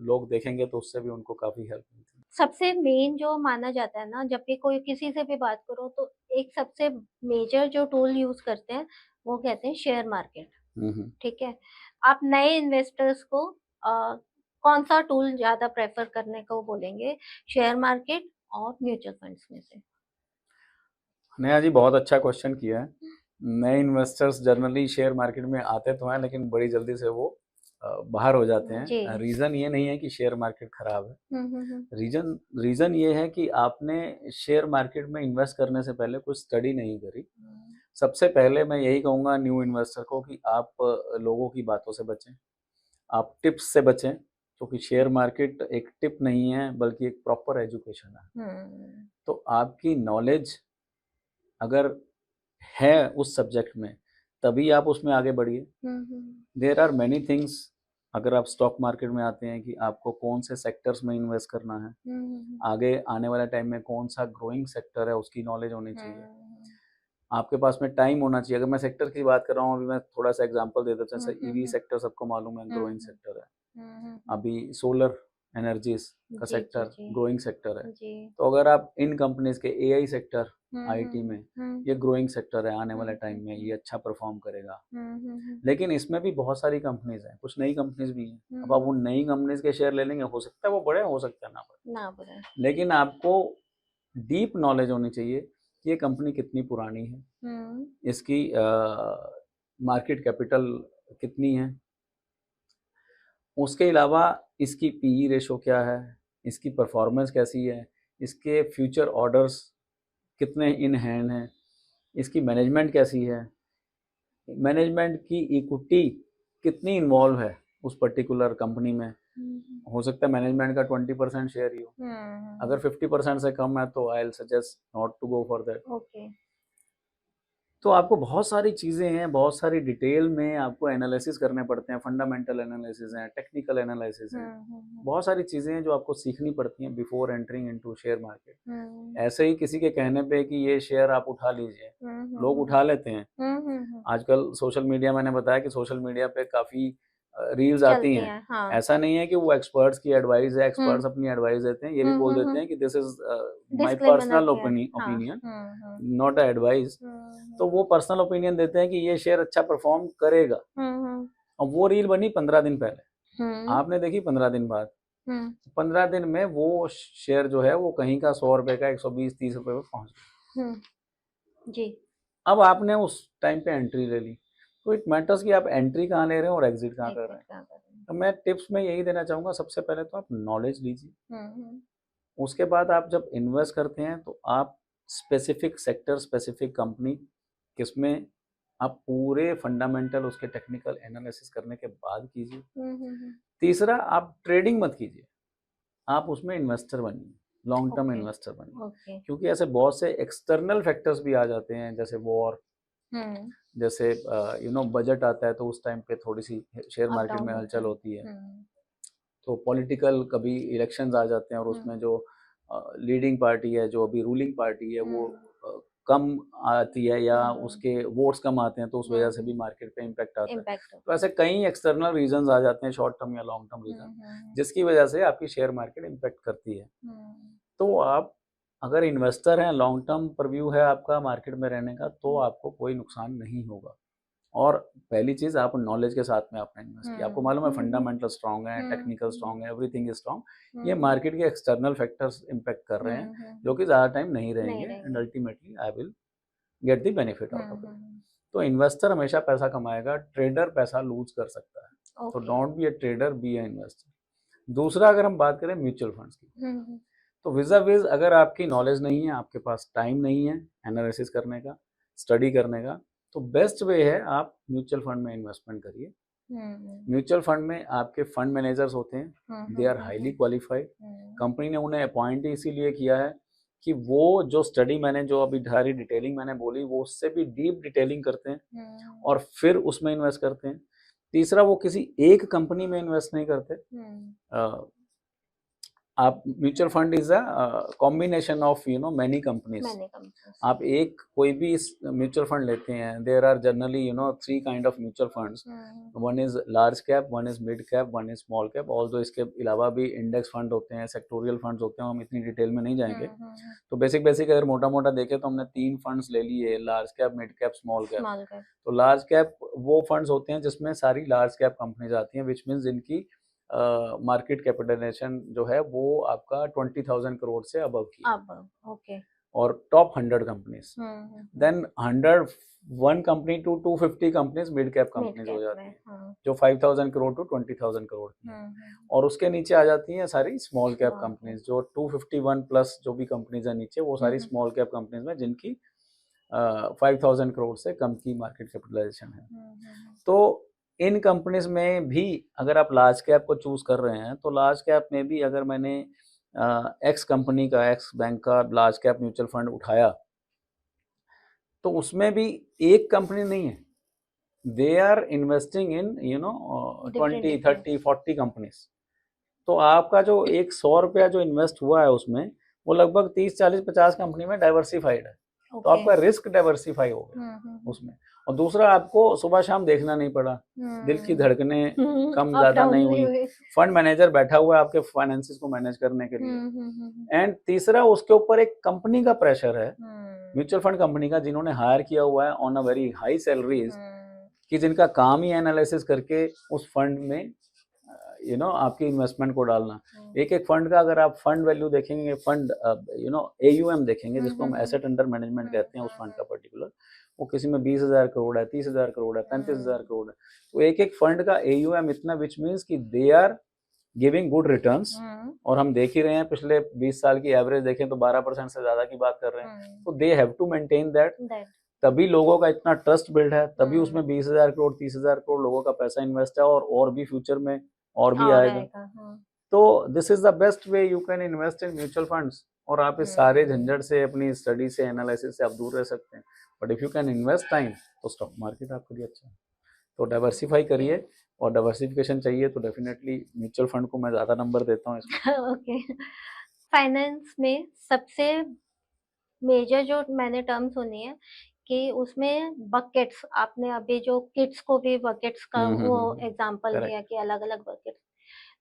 लोग देखेंगे तो उससे भी उनको काफ़ी हेल्प मिलती सबसे मेन जो माना जाता है ना, जब भी कोई किसी से भी बात करो तो एक सबसे मेजर जो टूल यूज़ करते हैं, वो कहते हैं शेयर मार्केट, है। हुँ, हुँ। ठीक है? आप नए इन्वेस्टर्स को कौन-सा टूल ज़्यादा प्रेफ़र करने को बोलेंगे, शेयर मार्केट और म्यूचुअल फंड्स में से? नेहा जी, बहुत अच्छा क्वेश्चन किया है। नए इन्वेस्टर्स जनरली शेयर मार्केट में आते तो हैं लेकिन बड़ी जल्दी से वो बाहर हो जाते जी। हैं। रीज़न ये नहीं है कि शेयर मार्केट खराब है। हुँ, हुँ, हुँ। रीज़न रीज़न ये है कि आपने शेयर मार्केट में इन्वेस्ट करने से पहले कुछ स्टडी नहीं करी। हुँ। सबसे पहले मैं यही कहूँगा न्यू इन्वेस्टर को कि आप लोगों की बातों से बचें, आप टिप्स से बचें, क्योंकि शेयर मार्केट एक टिप नहीं है बल्कि एक प्रॉपर एजुकेशन है। हुँ। तो आपकी नॉलेज अगर है उस सब्जेक्ट में, तभी आप उसमें आगे बढ़िए। There are many things. अगर आप स्टॉक मार्केट में आते हैं कि आपको कौन से सेक्टर्स में इन्वेस्ट करना है, आगे आने वाले टाइम में कौन सा ग्रोइंग सेक्टर है उसकी नॉलेज होनी चाहिए, आपके पास में टाइम होना चाहिए। अगर मैं सेक्टर की बात कर रहा हूँ, अभी मैं थोड़ा सा एग्जांपल दे देता हूँ, जैसे ईवी सेक्टर सबको मालूम है ग्रोइंग सेक्टर है, अभी सोलर एनर्जीज का जी जी सेक्टर जी ग्रोइंग सेक्टर है। जी तो अगर आप इन कंपनीज के एआई सेक्टर आईटी में, हम्म ये ग्रोइंग सेक्टर है, आने वाले टाइम में ये अच्छा परफॉर्म करेगा। लेकिन इसमें भी बहुत सारी कंपनीज हैं, कुछ नई कंपनीज भी हैं। अब आप वो नई कंपनीज के शेयर ले लेंगे, हो सकता है वो बड़े, हो सकता है ना बड़े, ना बुरा लेकिन आपको डीप नॉलेज होनी चाहिए कि ये कंपनी कितनी पुरानी है, इसकी मार्केट कैपिटल कितनी है, उसके अलावा इसकी पीई रेशो क्या है, इसकी परफॉर्मेंस कैसी है, इसके फ्यूचर ऑर्डर्स कितने इन हैंड हैं, इसकी मैनेजमेंट कैसी है, मैनेजमेंट की इक्विटी कितनी इन्वॉल्व है उस पर्टिकुलर कंपनी में। हो सकता है मैनेजमेंट का 20% शेयर ही हो, अगर 50% से कम है तो I will suggest not to go for that. Okay तो आपको बहुत सारी चीज़ें हैं, बहुत सारी डिटेल में आपको एनालिसिस करने पड़ते हैं, फंडामेंटल एनालिसिस हैं, टेक्निकल एनालिसिस हैं, बहुत सारी चीज़ें हैं जो आपको सीखनी पड़ती हैं before entering into share market. ऐसे ही किसी के कहने पे कि ये शेयर आप उठा लीजिए, लोग उठा लेते हैं। आजकल सोशल मीडिया, मैंने बताया कि सोशल मीडिया पे काफ़ी रील्स आती चलती हैं। हैं हाँ ऐसा नहीं है कि वो एक्सपर्ट्स की एडवाइस है, एक्सपर्ट्स अपनी एडवाइस देते हैं, ये भी बोल देते हैं कि this is my disclaimer personal हाँ ओपिनियन, नॉट अ एडवाइस। तो वो पर्सनल ओपिनियन देते हैं कि ये शेयर अच्छा परफॉर्म करेगा, और वो रील बनी 15 दिन पहले, आपने देखी 15 दिन बाद, 15 दिन में वो शेयर जो है वो कहीं का 100 रुपए का 120-30 रुपए पे पहुंच गया। जी अब आपने उस टाइम पे एंट्री ले ली, तो इट मैटर्स कि आप एंट्री कहाँ ले रहे हैं और एग्जिट कहाँ कर रहे हैं। तो मैं टिप्स में यही देना चाहूँगा, सबसे पहले तो आप नॉलेज लीजिए, उसके बाद आप जब इन्वेस्ट करते हैं तो आप स्पेसिफिक सेक्टर, स्पेसिफिक कंपनी, किसमें आप पूरे फंडामेंटल उसके टेक्निकल एनालिसिस करने के बाद कीजिए। तीसरा, आप ट्रेडिंग मत कीजिए, आप उसमें इन्वेस्टर बनिए, लॉन्ग टर्म ओके इन्वेस्टर बनिए, ओके क्योंकि ऐसे बहुत से एक्सटर्नल फैक्टर्स भी आ जाते हैं, जैसे वॉर, जैसे बजट आता है तो उस टाइम पे थोड़ी C share up market down में होता हलचल है होती है। तो पॉलिटिकल कभी इलेक्शंस आ जाते हैं और उसमें जो लीडिंग पार्टी है, जो अभी रूलिंग पार्टी है, वो कम आती है या उसके वोट्स कम आते हैं, तो उस वजह से भी मार्केट पे इम्पैक्ट आता है। इम्पैक्ट तो ऐसे कई एक्सटर्नल रीजंस आ जाते हैं, शॉर्ट टर्म या लॉन्ग टर्म रीजन, जिसकी वजह से आपकी शेयर मार्केट इम्पैक्ट करती है। तो आप अगर इन्वेस्टर हैं, लॉन्ग टर्म परव्यू है आपका मार्केट में रहने का, तो आपको कोई नुकसान नहीं होगा। और पहली चीज, आप नॉलेज के साथ में आपने इन्वेस्ट किया, आपको मालूम है फंडामेंटल स्ट्रांग है, टेक्निकल स्ट्रांग है, एवरीथिंग इज स्ट्रांग। ये मार्केट के एक्सटर्नल फैक्टर्स इम्पैक्ट कर रहे हैं, जो कि ज्यादा टाइम नहीं रहेंगे, and ultimately I will get the benefit out of it. तो इन्वेस्टर हमेशा पैसा कमाएगा, ट्रेडर पैसा लूज कर सकता है। तो don't be a trader, be a investor. दूसरा, अगर हम बात करें म्यूचुअल फंड्स की, तो विजा विज अगर आपकी नॉलेज नहीं है, आपके पास टाइम नहीं है एनालिसिस करने का, स्टडी करने का, तो बेस्ट वे है आप म्यूचुअल फंड में इन्वेस्टमेंट करिए। म्यूचुअल फंड में आपके फंड मैनेजर्स होते हैं, they are highly qualified. Company ने उन्हें अपॉइंट इसीलिए किया है कि वो जो स्टडी मैंने जो अभी सारी डिटेलिंग मैंने बोली, वो उससे भी डीप डिटेलिंग करते हैं और फिर उसमें इन्वेस्ट करते हैं। तीसरा, वो किसी एक कंपनी में इन्वेस्ट नहीं करते। आप mutual fund is a combination of many companies. आप एक कोई भी म्यूचुअल फंड लेते हैं, there are generally 3 kind of mutual funds. One is large cap, one is mid cap, one is small cap. Although इसके अलावा भी इंडेक्स फंड होते हैं, सेक्टोरियल फंड्स होते हैं, हम इतनी डिटेल में नहीं जाएंगे। तो बेसिक अगर मोटा मोटा देखें तो हमने 3 फंड्स ले लिए, large cap, mid cap, small cap. तो लार्ज कैप वो फंड्स होते हैं जिसमें सारी लार्ज कैप कंपनीज आती हैं, विच मीन्स इनकी मार्केट कैपिटलाइजेशन जो है वो आपका 20,000 करोड़ से अबव की है। ओके। और top 100 companies, then 101 company to 250 companies mid cap companies हो जाती हैं, जो 5,000 करोड़ टू 20,000 करोड़ की। और उसके नीचे आ जाती हैं सारी स्मॉल कैप कंपनीज, जो 251 प्लस जो भी कंपनीज है नीचे, वो सारी स्मॉल कैप कंपनीज में जिनकी 5,000 करोड़ से कम की मार्केट कैपिटलाइजेशन है। तो इन कंपनीज में भी अगर आप लार्ज कैप को चूज कर रहे हैं, तो लार्ज कैप में भी अगर मैंने एक्स कंपनी का, एक्स बैंक का लार्ज कैप म्यूचुअल फंड उठाया, तो उसमें भी एक कंपनी नहीं है, they are investing in 20, 30, 40 companies. तो आपका जो एक 100 रुपया जो इन्वेस्ट हुआ है उसमें, वो लगभग 30, 40, 50 कंपनी में डाइवर्सिफाइड है। तो आपका रिस्क डाइवर्सिफाई हो गया उसमें। और दूसरा, आपको सुबह शाम देखना नहीं पड़ा, दिल की धड़कनें कम ज्यादा नहीं हुई, फंड मैनेजर बैठा हुआ है आपके फाइनेंसिस को मैनेज करने के लिए। एंड तीसरा, उसके ऊपर एक कंपनी का प्रेशर है, म्यूचुअल फंड कंपनी का, जिन्होंने हायर किया हुआ है on a very high salaries, कि जिनका काम ही एनालिसिस करके उस फंड में आपकी इन्वेस्टमेंट को डालना। एक एक फंड का अगर आप फंड वैल्यू देखेंगे, फंड AUM देखेंगे, जिसको हम एसेट अंडर मैनेजमेंट कहते हैं उस फंड का पर्टिकुलर, वो किसी में 20,000 करोड़ है, 30,000 करोड़ है, 35,000 करोड़ है। तो एक एक फंड का AUM इतना, विच मीन्स कि they are giving good returns. और हम देख ही रहे हैं, पिछले 20 साल की एवरेज देखें तो 12% से ज्यादा की बात कर रहे हैं। तो they have to maintain that, तभी लोगों का इतना ट्रस्ट बिल्ड है, तभी उसमें 20,000 करोड़, 30,000 करोड़ लोगों का पैसा इन्वेस्ट है, और भी फ्यूचर में और भी आएगा। तो this is the best way you can invest in mutual funds. और आप इस सारे झंझट से, अपनी स्टडी से, एनालिसिस से आप दूर रह सकते हैं। But if you can invest time, तो स्टॉक मार्केट आपके लिए अच्छा है। तो डाइवर्सिफाई करिए, और डाइवर्सिफिकेशन चाहिए तो डेफिनेटली म्यूचुअल फंड को मैं ज्यादा नंबर देता हूँ इसमें। ओके। फाइनेंस में सबसे मेजर जो मैंने टर्म सुनी है कि उसमें बकेट्स, आपने अभी जो किड्स को भी बकेट्स का वो एग्जांपल दिया कि अलग अलग बकेट्स,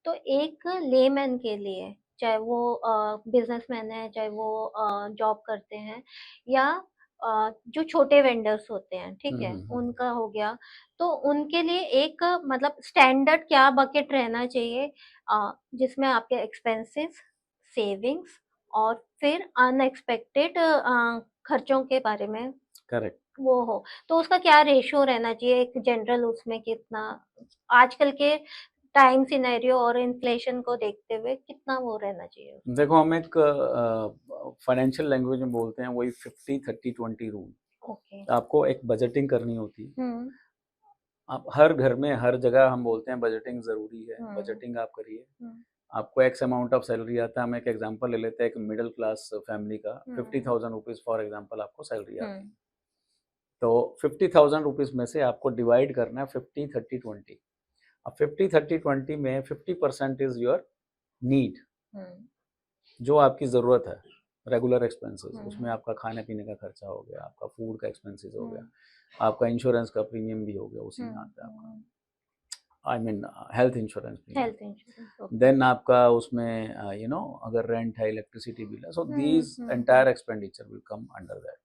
तो एक लेमैन के लिए, चाहे वो बिजनेसमैन है, चाहे वो जॉब करते हैं, या जो छोटे वेंडर्स होते हैं, ठीक है, उनका हो गया, तो उनके लिए एक मतलब स्टैंडर्ड क्या बकेट रहना चाहिए जिसमें आपके एक्सपेंसेस, सेविंग्स और फिर अनएक्सपेक्टेड खर्चों के बारे में करेक्ट वो हो, तो उसका क्या रेशियो रहना चाहिए एक जनरल, उसमें कितना आजकल के टाइम सिनेरियो और इन्फ्लेशन को देखते हुए कितना वो रहना चाहिए? देखो, हम एक फाइनेंशियल लैंग्वेज में बोलते हैं, वही 50-30-20 रूल। ओके। आपको एक बजटिंग करनी होती है। आप हर घर में, हर जगह हम बोलते हैं बजटिंग जरूरी है। बजटिंग आप करिए। आपको एक्स अमाउंट ऑफ सैलरी आता है, हम एक एग्जांपल ले लेते हैं, एक मिडिल क्लास फैमिली का 50,000 रुपीज फॉर एग्जांपल आपको सैलरी आती है। तो 50,000 रुपीज में से आपको डिवाइड करना है 50-30-20। अब 50-30-20 में 50% इज योर नीड, जो आपकी ज़रूरत है, रेगुलर एक्सपेंसेस। उसमें आपका खाने पीने का खर्चा हो गया, आपका फूड का एक्सपेंसेस हो गया, आपका इंश्योरेंस का प्रीमियम भी हो गया, उसी में आता है आपका, I mean health insurance. Then आपका उसमें अगर रेंट है, इलेक्ट्रिसिटी बिल है, so these entire expenditure will come under that.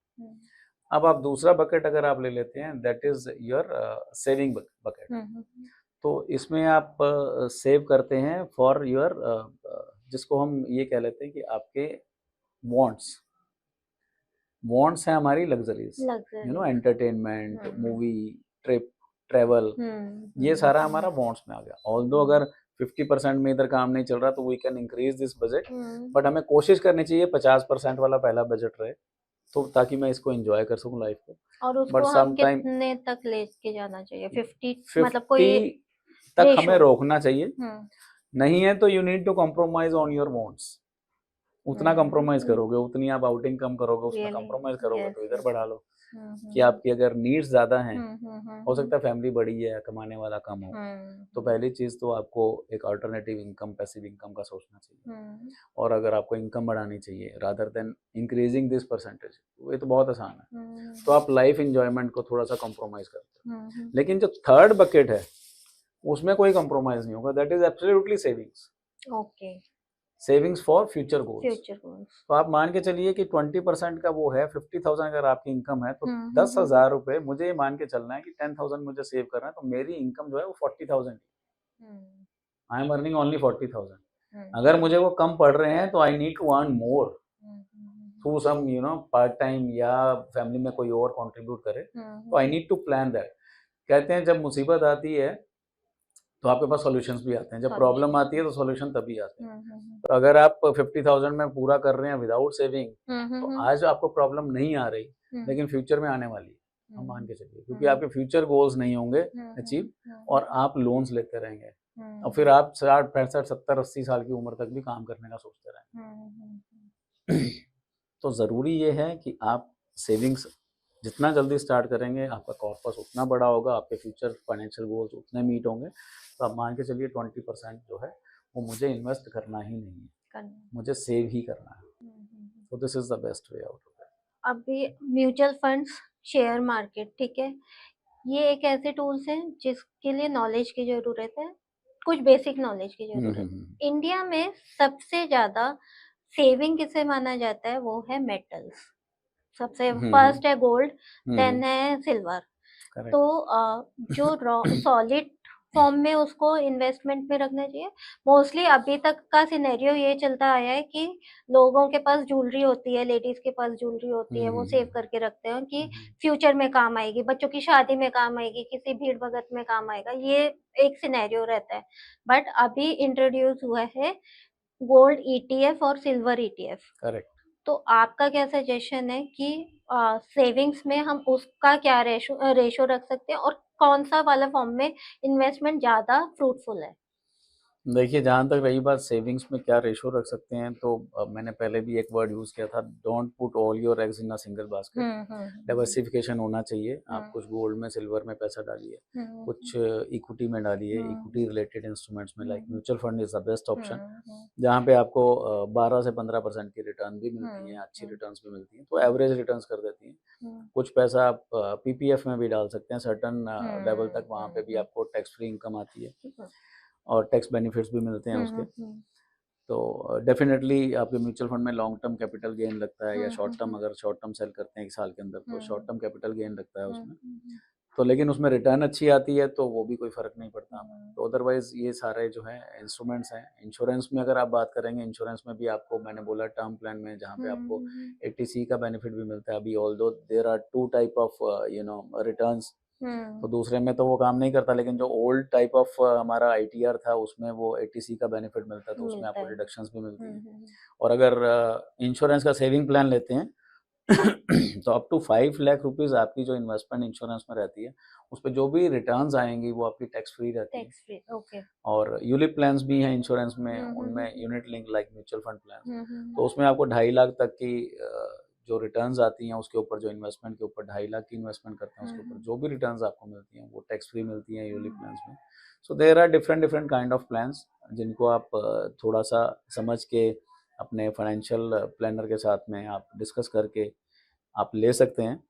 अब आप दूसरा बकेट अगर आप ले लेते हैं, that is your saving bucket. तो इसमें आप सेव करते हैं फॉर योर, जिसको हम ये कह लेते हैं कि आपके वांट्स हैं, हमारी luxuries, entertainment, movie, trip, travel, ये सारा हमारा वांट्स में आ गया। ऑल्दो अगर 50% में इधर काम नहीं चल रहा, तो we can increase this budget, but हमें कोशिश करनी चाहिए 50% वाला पहला बजट रहे, तो ताकि मैं इसको एंजॉय कर सकूं लाइफ को। और उसको हम कितने तक लेके जाना चाहिए? 50 मतलब कोई तक हमें रोकना चाहिए। नहीं है तो you need to compromise on your wants. उतना कॉम्प्रोमाइज करोगे, उतनी आप आउटिंग कम करोगे, उसमें कॉम्प्रोमाइज करोगे, तो इधर बढ़ा लो। कि आपकी अगर नीड्स ज्यादा हैं, हो सकता है फैमिली बड़ी है, कमाने वाला कम हो, तो पहली चीज तो आपको एक अल्टरनेटिव इनकम, पैसिव इनकम का सोचना चाहिए। और अगर आपको इनकम बढ़ानी चाहिए rather than increasing this percentage, ये तो बहुत आसान है। तो आप लाइफ एंजॉयमेंट को थोड़ा सा कॉम्प्रोमाइज करते हो। लेकिन जो थर्ड बकेट है, उसमें कोई कॉम्प्रोमाइज नहीं होगा, that is absolutely savings. Okay. Savings for future goals. तो आप मान के चलिए कि 20% का वो है, 50,000 अगर आपकी इनकम है, तो 10,000 रुपए मुझे ये मान के चलना है कि 10,000 मुझे सेव करना है, तो मेरी इनकम जो है वो 40,000, आई एम अर्निंग ओनली 40,000। अगर मुझे वो कम पड़ रहे हैं, तो I need to earn more through some part time, या फैमिली में कोई और कंट्रीब्यूट करे, तो I need to plan that. कहते हैं जब मुसीबत आती है तो आपके पास सॉल्यूशंस भी आते हैं, जब प्रॉब्लम आती है तो सॉल्यूशन तभी आते हैं। तो अगर आप 50,000 में पूरा कर रहे हैं विदाउट सेविंग, तो आज आपको प्रॉब्लम नहीं आ रही, लेकिन फ्यूचर में आने वाली है, हम मान के चलिए, क्योंकि आपके फ्यूचर गोल्स नहीं होंगे अचीव, और आप लोन्स लेते रहेंगे, और फिर आप 60, 65, 70, 80 साल की उम्र तक भी काम करने का सोचते रहेंगे। तो जरूरी ये है कि आप सेविंग्स जितना जल्दी स्टार्ट करेंगे आपका कॉर्पस उतना बड़ा होगा, आपके फ्यूचर फाइनेंशियल गोल्स उतने मीट होंगे। तो आप मान के चलिए 20% जो है वो मुझे इन्वेस्ट करना ही नहीं है, मुझे सेव ही करना है। तो this is the best way out of it. अभी म्यूचुअल फंड्स, शेयर मार्केट, ठीक है, ये एक ऐसे टूल्स हैं जिसके लिए नॉलेज की जरूरत है, कुछ बेसिक नॉलेज की जरूरत है। इंडिया में सबसे ज्यादा सेविंग किसे माना जाता है, वो है मेटल्स। सबसे फर्स्ट है गोल्ड, देन है सिल्वर। करेक्ट। तो जो सॉलिड फॉर्म में उसको इन्वेस्टमेंट में रखना चाहिए। मोस्टली अभी तक का सिनेरियो ये चलता आया है कि लोगों के पास ज्वेलरी होती है, लेडीज के पास ज्वेलरी होती है, वो सेव करके रखते हैं कि फ्यूचर में काम आएगी, बच्चों की शादी में काम आएगी, किसी भीड़ भगत में काम आएगा, ये एक सिनेरियो रहता है। बट अभी इंट्रोड्यूस हुआ है गोल्ड ईटीएफ और सिल्वर ईटीएफ। करेक्ट। तो आपका क्या सजेशन है कि सेविंग्स में हम उसका क्या रेशो रख सकते हैं, और कौन सा वाला फॉर्म में इन्वेस्टमेंट ज्यादा फ्रूटफुल है? देखिए, जहाँ तक रही बात सेविंग्स में क्या रेशो रख सकते हैं, तो मैंने पहले भी एक वर्ड यूज़ किया था, don't put all your eggs in a single basket. Diversification होना चाहिए। आप कुछ गोल्ड में, सिल्वर में पैसा डालिए, कुछ इक्विटी में डालिए, इक्विटी रिलेटेड इंस्ट्रूमेंट्स में, like mutual fund is the best option, जहाँ पे आपको 12 से 15% की रिटर्न भी मिलती है, अच्छी रिटर्न्स भी मिलती हैं, तो एवरेज रिटर्न्स कर देती हैं। कुछ पैसा आप पीपीएफ में भी डाल सकते हैं, सर्टन लेवल तक, वहाँ पे भी आपको टैक्स फ्री इनकम आती है और टैक्स बेनिफिट्स भी मिलते हैं उसके। तो डेफिनेटली आपके म्यूचुअल फंड में लॉन्ग टर्म कैपिटल गेन लगता है, या शॉर्ट टर्म, अगर शॉर्ट टर्म सेल करते हैं 1 साल के अंदर, तो शॉर्ट टर्म कैपिटल गेन लगता है उसमें। तो लेकिन उसमें रिटर्न अच्छी आती है, तो वो भी कोई फ़र्क नहीं पड़ता हमें। तो अदरवाइज़ ये सारे जो हैं इंस्ट्रूमेंट्स हैं। इंश्योरेंस में अगर आप बात करेंगे, इंश्योरेंस में भी आपको, मैंने बोला टर्म प्लान में, जहाँ पे आपको एटीसी का बेनिफिट भी मिलता है। अभी although there are 2 type of returns, तो दूसरे में तो वो काम नहीं करता, लेकिन जो ओल्ड टाइप ऑफ हमारा आईटीआर था, उसमें वो एटीसी का बेनिफिट मिलता है, तो उसमें आपको डिडक्शंस भी मिलती हैं। और अगर इंश्योरेंस का सेविंग प्लान लेते हैं तो अप टू 5 लाख रुपीज़ आपकी जो इन्वेस्टमेंट इंश्योरेंस में रहती है, उस पे जो भी रिटर्न्स आएंगी वो आपकी टैक्स फ्री रहती है। Tax free, okay. और यूलिप प्लान्स भी हैं इंश्योरेंस में, उनमें unit link like mutual fund plan, तो उसमें आपको 2.5 लाख तक की जो रिटर्न्स आती हैं, उसके ऊपर, जो इन्वेस्टमेंट के ऊपर 2.5 लाख की इन्वेस्टमेंट करते हैं, उसके ऊपर जो भी रिटर्न्स आपको मिलती हैं वो टैक्स फ्री मिलती हैं यूलिप प्लान्स में। So there are different kind of plans, जिनको आप थोड़ा सा समझ के अपने फाइनेंशियल प्लानर के साथ में आप डिस्कस करके आप ले सकते हैं।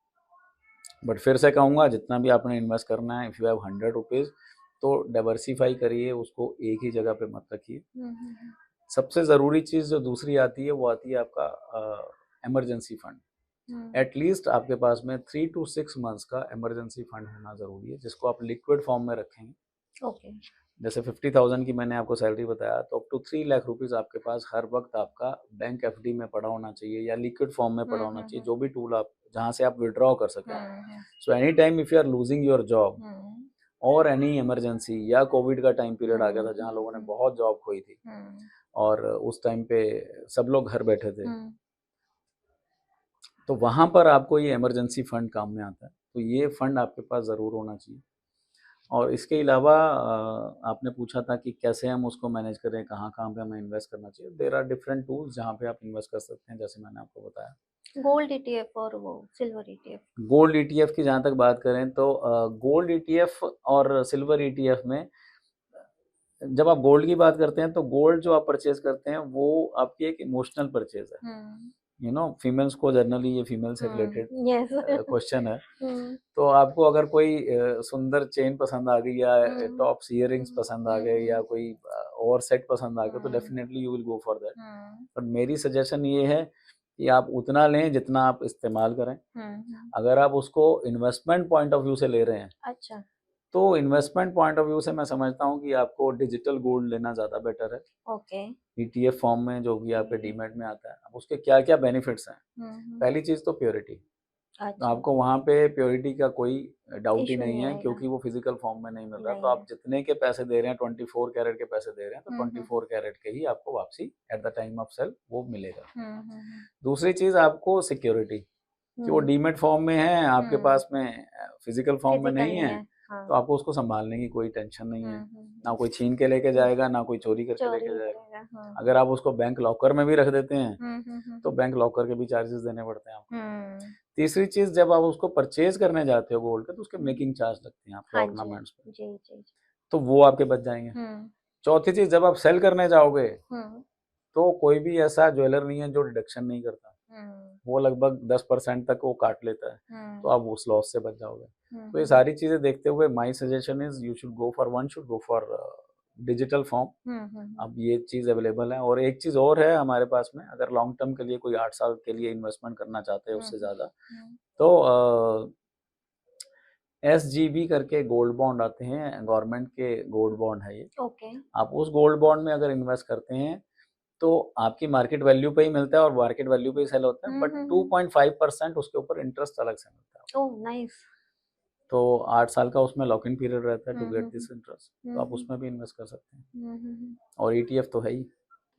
बट फिर से कहूँगा, जितना भी आपने इन्वेस्ट करना है, इफ़ यू हैव 100 रुपीज़, तो डाइवर्सिफाई करिए, उसको एक ही जगह पे मत रखिए। सबसे ज़रूरी चीज़ जो दूसरी आती है, वो आती है आपका इमरजेंसी फंड। एटलीस्ट आपके पास में 3 to 6 मंथ्स का इमरजेंसी फंड होना ज़रूरी है, जिसको आप लिक्विड फॉर्म में रखेंगे। ओके। जैसे 50,000 की मैंने आपको सैलरी बताया, तो अप टू 3 लाख रुपीज़ आपके पास हर वक्त आपका बैंक एफडी में पड़ा होना चाहिए, या लिक्विड फॉर्म में पड़ा होना चाहिए, जो भी टूल आप, जहाँ से आप विड्रॉ कर सकें। So any time if you are losing your job और एनी इमरजेंसी, या कोविड का टाइम पीरियड आ गया था जहाँ लोगों ने बहुत जॉब खोई थी, और उस टाइम पे सब लोग घर बैठे थे, तो वहाँ पर आपको ये इमरजेंसी फंड काम में आता है। तो ये फंड आपके पास ज़रूर होना चाहिए। और इसके अलावा आपने पूछा था कि कैसे हम उसको मैनेज करें, कहाँ पे हमें इन्वेस्ट करना चाहिए। देयर आर डिफरेंट टूल्स जहाँ पे आप इन्वेस्ट कर सकते हैं, जैसे मैंने आपको बताया। गोल्ड ईटीएफ और वो सिल्वर ईटीएफ। गोल्ड ईटीएफ की जहाँ तक बात करें, तो गोल्ड ईटीएफ और सिल्वर ईटीएफ में, जब आप गोल्ड की बात करते हैं, तो गोल्ड जो आप परचेज करते हैं, वो आपकी एक इमोशनल परचेज है। फीमेल्स को जनरली, ये फीमेल से रिलेटेड क्वेश्चन है। तो आपको अगर कोई सुंदर चेन पसंद आ गई, या टॉप्स इयररिंग्स पसंद आ गए, या कोई और सेट पसंद आ गया, तो definitely you will go for that. But मेरी सजेशन ये है कि आप उतना लें जितना आप इस्तेमाल करें। अगर आप उसको इन्वेस्टमेंट पॉइंट ऑफ व्यू से ले रहे हैं, अच्छा, तो इन्वेस्टमेंट पॉइंट ऑफ व्यू से मैं समझता हूँ कि आपको डिजिटल गोल्ड लेना ज़्यादा बेटर है। ओके। ईटीएफ फॉर्म में, जो भी आपके डीमैट में आता है। अब उसके क्या क्या बेनिफिट्स हैं। पहली चीज़ तो प्योरिटी। तो आपको वहाँ पे प्योरिटी का कोई डाउट ही नहीं है, क्योंकि वो फिजिकल फॉर्म में नहीं मिल रहा। तो आप जितने के पैसे दे रहे हैं, 24 कैरेट के पैसे दे रहे हैं, तो 24 कैरेट के ही आपको वापसी at the time of sale वो मिलेगा। दूसरी चीज़, आपको सिक्योरिटी, कि वो डीमैट फॉर्म में है, आपके पास में फिजिकल फॉर्म में नहीं है, तो आपको उसको संभालने की कोई टेंशन नहीं है। ना कोई छीन के लेके जाएगा, ना कोई चोरी करके लेके जाएगा। अगर आप उसको बैंक लॉकर में भी रख देते हैं, तो बैंक लॉकर के भी चार्जेस देने पड़ते हैं आपको। तीसरी चीज़, जब आप उसको परचेज़ करने जाते हो गोल्ड का, तो उसके मेकिंग चार्ज लगते हैं आपके हाँ जी। ऑर्नामेंट्स पे, जी, जी, जी। तो वो आपके बच जाएँगे। हुँ, चौथी चीज़, जब आप सेल करने जाओगे, हुँ, तो कोई भी ऐसा ज्वेलर नहीं है जो डिडक्शन नहीं करता। हुँ, वो लगभग 10% तक वो काट लेता है, तो हुँ, आप उस लॉस से बच जाओगे। हुँ, तो ये हुँ, सारी चीज़ें देखते हुए my suggestion is you should go for digital form. हुँ, हुँ, हुँ, अब ये चीज़ अवेलेबल है, और एक चीज़ और है हमारे पास में, अगर लॉन्ग टर्म के लिए कोई 8 साल के लिए इन्वेस्टमेंट करना चाहते हैं हुँ, उससे हुँ, ज़्यादा, हुँ, तो एसजीबी करके गोल्ड बॉन्ड आते हैं, गवर्नमेंट के गोल्ड बॉन्ड है ये। ओके। आप उस गोल्ड बॉन्ड में अगर इन्वेस्ट करते हैं, तो आपकी मार्केट वैल्यू पे ही मिलता है और मार्केट वैल्यू पे ही सेल होता है, हुँ, बट हुँ, हुँ। 2.5% उसके ऊपर इंटरेस्ट अलग से मिलता है। ओह! नाइस। तो 8 साल का उसमें लॉक इन पीरियड रहता है to hmm, get hmm, hmm, this interest, तो हुँ, आप हुँ, उसमें भी इन्वेस्ट कर सकते हैं, हुँ, हुँ, हुँ। और ईटीएफ तो है ही।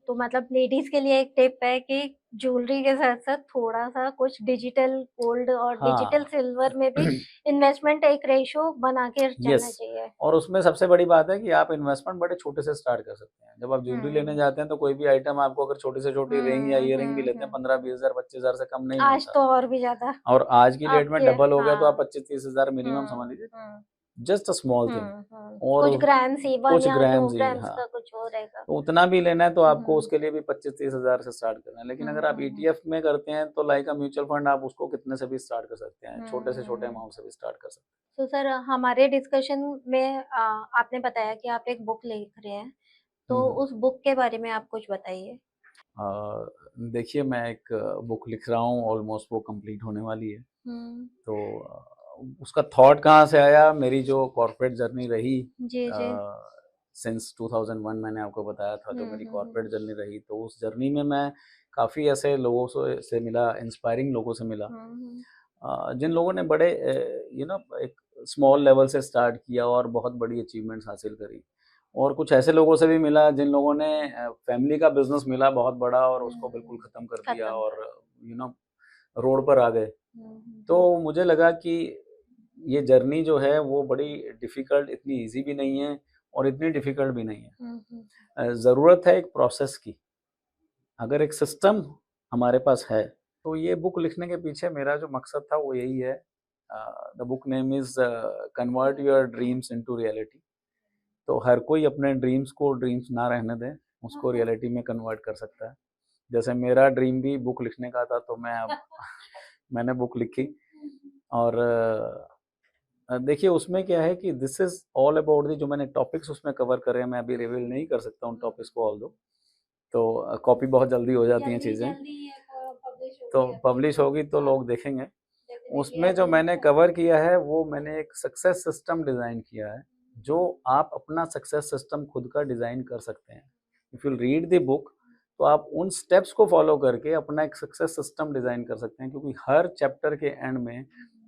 तो मतलब लेडीज़ के लिए एक टिप है कि ज्वेलरी के साथ-साथ थोड़ा-सा कुछ डिजिटल गोल्ड और डिजिटल हाँ। सिल्वर में भी इन्वेस्टमेंट एक रेशियो बना के यस, चलना चाहिए। और उसमें सबसे बड़ी बात है कि आप इन्वेस्टमेंट बड़े छोटे से स्टार्ट कर सकते हैं। जब आप ज्वेलरी लेने हुँ। जाते हैं, तो कोई भी आइटम आपको अगर छोटी से छोटी रिंग या हुँ, ईयररिंग भी हुँ, लेते हैं, हुँ। 15, 20,000, 25,000 से कम नहीं आज मिलता। तो और भी ज़्यादा और आज की डेट में आपके डबल हो गया, तो आप हाँ। 25-30,000 मिनिमम समझ हुँ, लीजिए, हुँ, जस्ट अ स्मॉल थिंग। हुँ, हुँ। और कुछ ग्राम्स ही 1 कुछ या 2 ग्राम्स ही, ग्राम्स हाँ। का कुछ वो रहेगा। तो उतना भी लेना है तो आपको हुँ, उसके लिए भी 25-30,000 से स्टार्ट करना है। लेकिन हुँ, अगर आप हुँ, हुँ। ईटीएफ में करते हैं, तो लाइक अ म्यूचुअल फंड, आप उसको कितने से भी स्टार्ट कर सकते हैं, छोटे से छोटे हुँ। अमाउंट से भी स्टार्ट कर सकते तो सर हमारे डिस्कशन में आपने बताया कि आप एक बुक लिख रहे हैं, हैं। तो उस बुक के बारे में आप कुछ बताइए? देखिए, मैं एक बुक लिख रहा हूँ, ऑलमोस्ट वो कंप्लीट होने वाली है। हुँ। तो उसका थॉट कहाँ से आया, मेरी जो कॉर्पोरेट जर्नी रही, जी, जी। सिंस 2001 मैंने आपको बताया था, जो हुँ, मेरी हुँ, हुँ। कॉर्पोरेट जर्नी रही, तो उस जर्नी में मैं काफ़ी ऐसे लोगों से मिला, इंस्पायरिंग लोगों से मिला, हुँ, हुँ। जिन लोगों ने बड़े एक स्मॉल लेवल से स्टार्ट किया और बहुत बड़ी अचीवमेंट्स हासिल करी, और कुछ ऐसे लोगों से भी मिला जिन लोगों ने फैमिली का बिजनेस मिला बहुत बड़ा, और उसको बिल्कुल हुँ। ख़त्म कर दिया, खत्म और कर यू नो रोड पर आ गए। हुँ, हुँ, तो हुँ। मुझे लगा कि ये जर्नी जो है वो बड़ी डिफ़िकल्ट, इतनी ईज़ी भी नहीं है और इतनी डिफ़िकल्ट भी नहीं है। हुँ, हुँ। ज़रूरत है एक प्रोसेस की। अगर एक सिस्टम हमारे पास है, तो ये बुक लिखने के पीछे मेरा जो मकसद था वो यही है। The book name is convert your dreams into reality. तो हर कोई अपने ड्रीम्स को ड्रीम्स ना रहने दें, उसको रियलिटी में कन्वर्ट कर सकता है। जैसे मेरा ड्रीम भी बुक लिखने का था, तो मैं अब मैंने बुक लिखी, और देखिए उसमें क्या है कि this is all about the, जो मैंने टॉपिक्स उसमें कवर करे हैं, मैं अभी रिवील नहीं कर सकता उन टॉपिक्स को ऑल्दो, तो कॉपी बहुत जल्दी हो जाती हैं चीज़ें, जल्दी-जल्दी ये पब्लिश तो होगी अभी। पब्लिश होगी तो हाँ, लोग देखेंगे। डेफ़िनिटली उसमें जो अभी मैंने कवर किया है, वो मैंने एक सक्सेस सिस्टम डिज़ाइन किया है, जो आप अपना सक्सेस सिस्टम खुद का डिज़ाइन कर सकते हैं। If you read the book, तो आप उन स्टेप्स को फॉलो करके अपना एक सक्सेस सिस्टम डिज़ाइन कर सकते हैं, क्योंकि हर चैप्टर के एंड में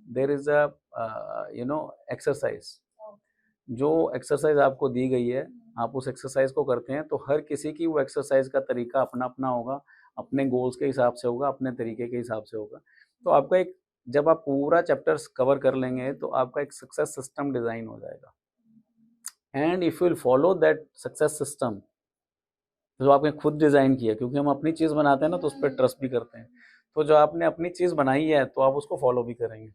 देयर इज़ अ एक्सरसाइज़। जो एक्सरसाइज़ आपको दी गई है, आप उस एक्सरसाइज़ को करते हैं, तो हर किसी की वो एक्सरसाइज़ का तरीका अपना-अपना होगा, अपने गोल्स के हिसाब से होगा, अपने तरीके के हिसाब से होगा। तो आपका एक, जब आप पूरा चैप्टर्स कवर कर लेंगे, तो आपका एक सक्सेस सिस्टम डिज़ाइन हो जाएगा, and if you will follow that success system, जो आपने खुद डिज़ाइन किया, क्योंकि हम अपनी चीज़ बनाते हैं ना, तो उस पे ट्रस्ट भी करते हैं। तो जो आपने अपनी चीज़ बनाई है, तो आप उसको फॉलो भी करेंगे।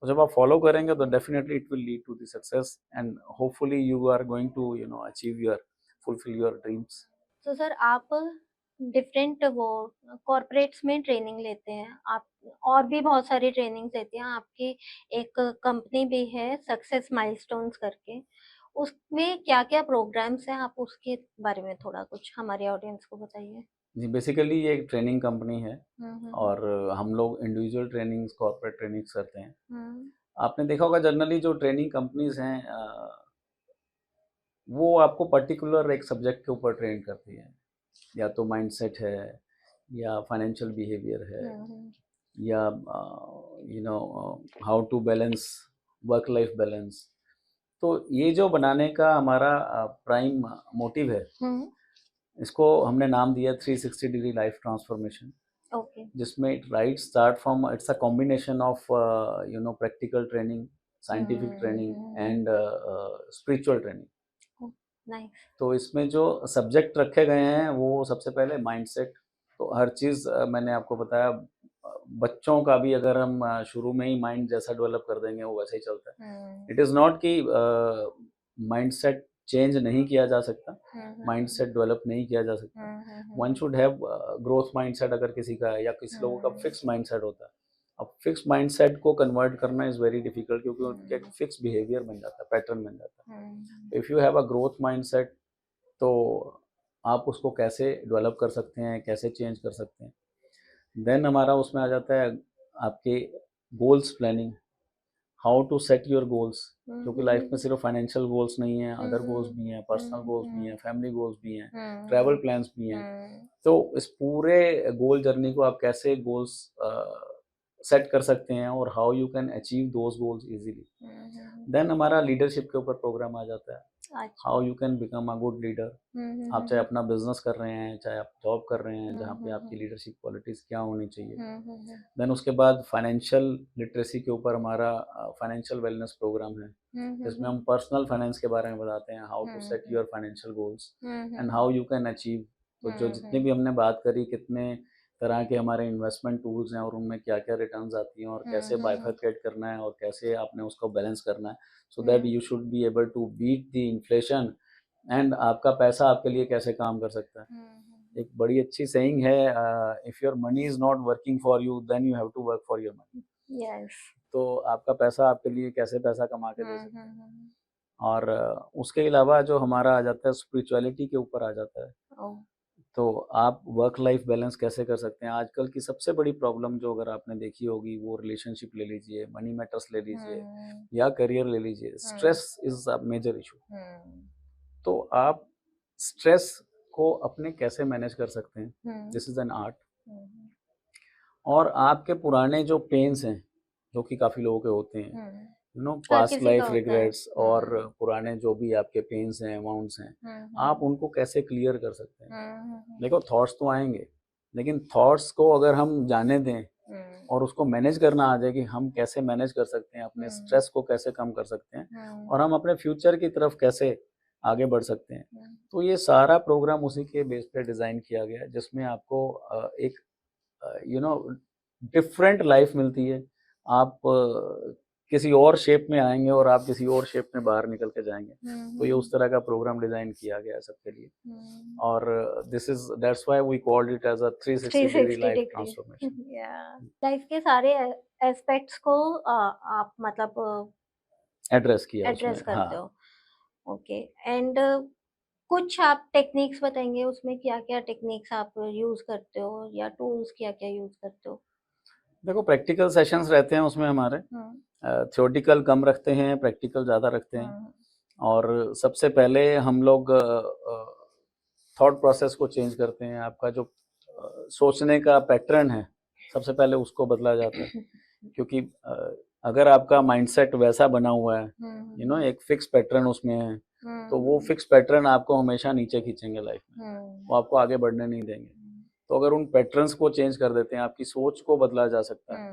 तो जब आप फॉलो करेंगे, तो definitely it will lead to the success, and hopefully you are going to achieve your, fulfil your dreams. तो सर आप डिफरेंट वो कॉर्पोरेट्स में ट्रेनिंग लेते हैं। आप और भी बहुत सारी ट्रेनिंग्स देते हैं। आपकी एक कंपनी भी है सक्सेस माइलस्टोन्स करके। उसमें क्या-क्या प्रोग्राम्स हैं? आप उसके बारे में थोड़ा कुछ हमारे ऑडियंस को बताइए। जी, बेसिकली ये एक ट्रेनिंग कंपनी है, हुँ, हुँ, हुँ। और हम लोग इंडिविजुअल ट्रेनिंग्स, कॉर्पोरेट ट्रेनिंग्स करते हैं। हुँ। आपने देखा होगा जनरली जो ट्रेनिंग कंपनीज़ हैं, वो आपको पर्टिकुलर एक सब्जेक्ट के ऊपर ट्रेन करती हैं। या तो माइंडसेट है, या फाइनेंशियल बिहेवियर है, हुँ, हुँ। या how to balance work life balance. तो ये जो बनाने का हमारा प्राइम मोटिव है, हुँ। इसको हमने नाम दिया 360 डिग्री लाइफ ट्रांसफॉर्मेशन, ओके। जिसमें it's a combination of practical training, scientific hmm, training, hmm. And spiritual training. Oh! Nice. तो इसमें जो सब्जेक्ट रखे गए हैं, वो सबसे पहले माइंडसेट। तो हर चीज़, मैंने आपको बताया, बच्चों का भी अगर हम शुरू में ही माइंड जैसा डेवलप कर देंगे वो वैसे ही चलता है। हम्म इट इज़ नॉट कि माइंडसेट चेंज नहीं किया जा सकता, माइंडसेट डेवलप नहीं किया जा सकता। One should have growth mindset अगर किसी का है, या किसी लोगों का फिक्स माइंडसेट होता है। अब फिक्स माइंडसेट को कन्वर्ट करना इज़ वेरी डिफिकल्ट, क्योंकि उनका एक फिक्स बिहेवियर बन जाता है, पैटर्न बन जाता है। If you have a growth mindset, तो आप उसको कैसे डेवलप कर सकते हैं, कैसे चेंज कर सकते हैं। देन हमारा उसमें आ जाता है आपके goals planning, how to set your goals, क्योंकि लाइफ में सिर्फ फाइनेंशियल गोल्स नहीं है, अदर गोल्स भी हैं, पर्सनल गोल्स भी हैं, फैमिली गोल्स भी हैं, ट्रैवल प्लान्स भी हैं। तो इस पूरे गोल जर्नी को आप कैसे गोल्स सेट कर सकते हैं और how you can achieve those goals easily. Then हमारा लीडरशिप के ऊपर प्रोग्राम आ जाता है, how you can become a good leader. आप चाहे अपना बिजनेस कर रहे हैं, चाहे आप जॉब कर रहे हैं, जहाँ पे आपकी लीडरशिप क्वालिटीज क्या होनी चाहिए। देन उसके बाद फाइनेंशियल लिटरेसी के ऊपर हमारा फाइनेंशियल वेलनेस प्रोग्राम है, जिसमें हम पर्सनल फाइनेंस के बारे में बताते हैं, how to set your financial goals and how you can achieve. तो जो जितनी भी हमने बात करी, कितने तरह के हमारे इन्वेस्टमेंट टूल्स हैं और उनमें क्या क्या रिटर्न्स आती हैं, और कैसे बाइफरकेट करना है, और कैसे आपने उसको बैलेंस करना है, so that you should be able to beat the inflation, and आपका पैसा आपके लिए कैसे काम कर सकता है। एक बड़ी अच्छी सेइंग है, if your money is not working for you, then you have to work for your money. Yes. तो आपका पैसा आपके लिए कैसे पैसा कमा के दे सकता है। और उसके अलावा जो हमारा आ जाता है स्पिरिचुअलिटी के ऊपर आ जाता है। तो आप वर्क लाइफ बैलेंस कैसे कर सकते हैं। आजकल की सबसे बड़ी प्रॉब्लम जो अगर आपने देखी होगी, वो रिलेशनशिप ले लीजिए, मनी मैटर्स ले लीजिए, या करियर ले लीजिए, stress is a major issue. तो आप स्ट्रेस को अपने कैसे मैनेज कर सकते हैं, दिस इज एन आर्ट। और आपके पुराने जो पेन्स हैं, जो कि काफ़ी लोगों के होते हैं, यू नो, हर पास्ट किसी का लाइफ होता है। रिग्रेट्स, और पुराने जो भी आपके पेन्स हैं, अमाउंट्स हैं, आप उनको कैसे क्लियर कर सकते हैं। देखो, थॉट्स तो आएंगे, लेकिन थॉट्स को अगर हम जाने दें और उसको मैनेज करना आ जाए कि हम कैसे मैनेज कर सकते हैं, अपने स्ट्रेस को कैसे कम कर सकते हैं, और हम अपने फ्यूचर की तरफ कैसे आगे बढ़ सकते हैं। तो ये सारा प्रोग्राम उसी के बेस पे डिज़ाइन किया गया है, जिसमें आपको एक यू नो डिफरेंट लाइफ मिलती है। आप किसी और शेप में आएंगे और आप किसी और शेप में बाहर निकल के जाएंगे। तो ये उस तरह का प्रोग्राम डिजाइन किया गया है सबके लिए। और this is that's why we called it as a 360 degree life transformation. Life के सारे एस्पेक्ट्स को आप मतलब एड्रेस किया एड्रेस उसमें। करते हाँ, हो। ओके। एंड कुछ आप टेक्निक्स बताएंगे उसमें, क्या क्या टेक्निक्स आप यूज करते हो, या टूल्स क्या क्या यूज करते हो। देखो, प्रैक्टिकल सेशंस रहते हैं उसमें हमारे, थ्योरेटिकल कम रखते हैं, प्रैक्टिकल ज़्यादा रखते हैं। और सबसे पहले हम लोग थॉट प्रोसेस को चेंज करते हैं। आपका जो सोचने का पैटर्न है, सबसे पहले उसको बदला जाता है। क्योंकि अगर आपका माइंडसेट वैसा बना हुआ है, यू नो, एक फिक्स पैटर्न उसमें है, तो वो फिक्स पैटर्न आपको हमेशा नीचे खींचेंगे लाइफ में, वो आपको आगे बढ़ने नहीं देंगे। तो अगर उन पैटर्न्स को चेंज कर देते हैं, आपकी सोच को बदला जा सकता है,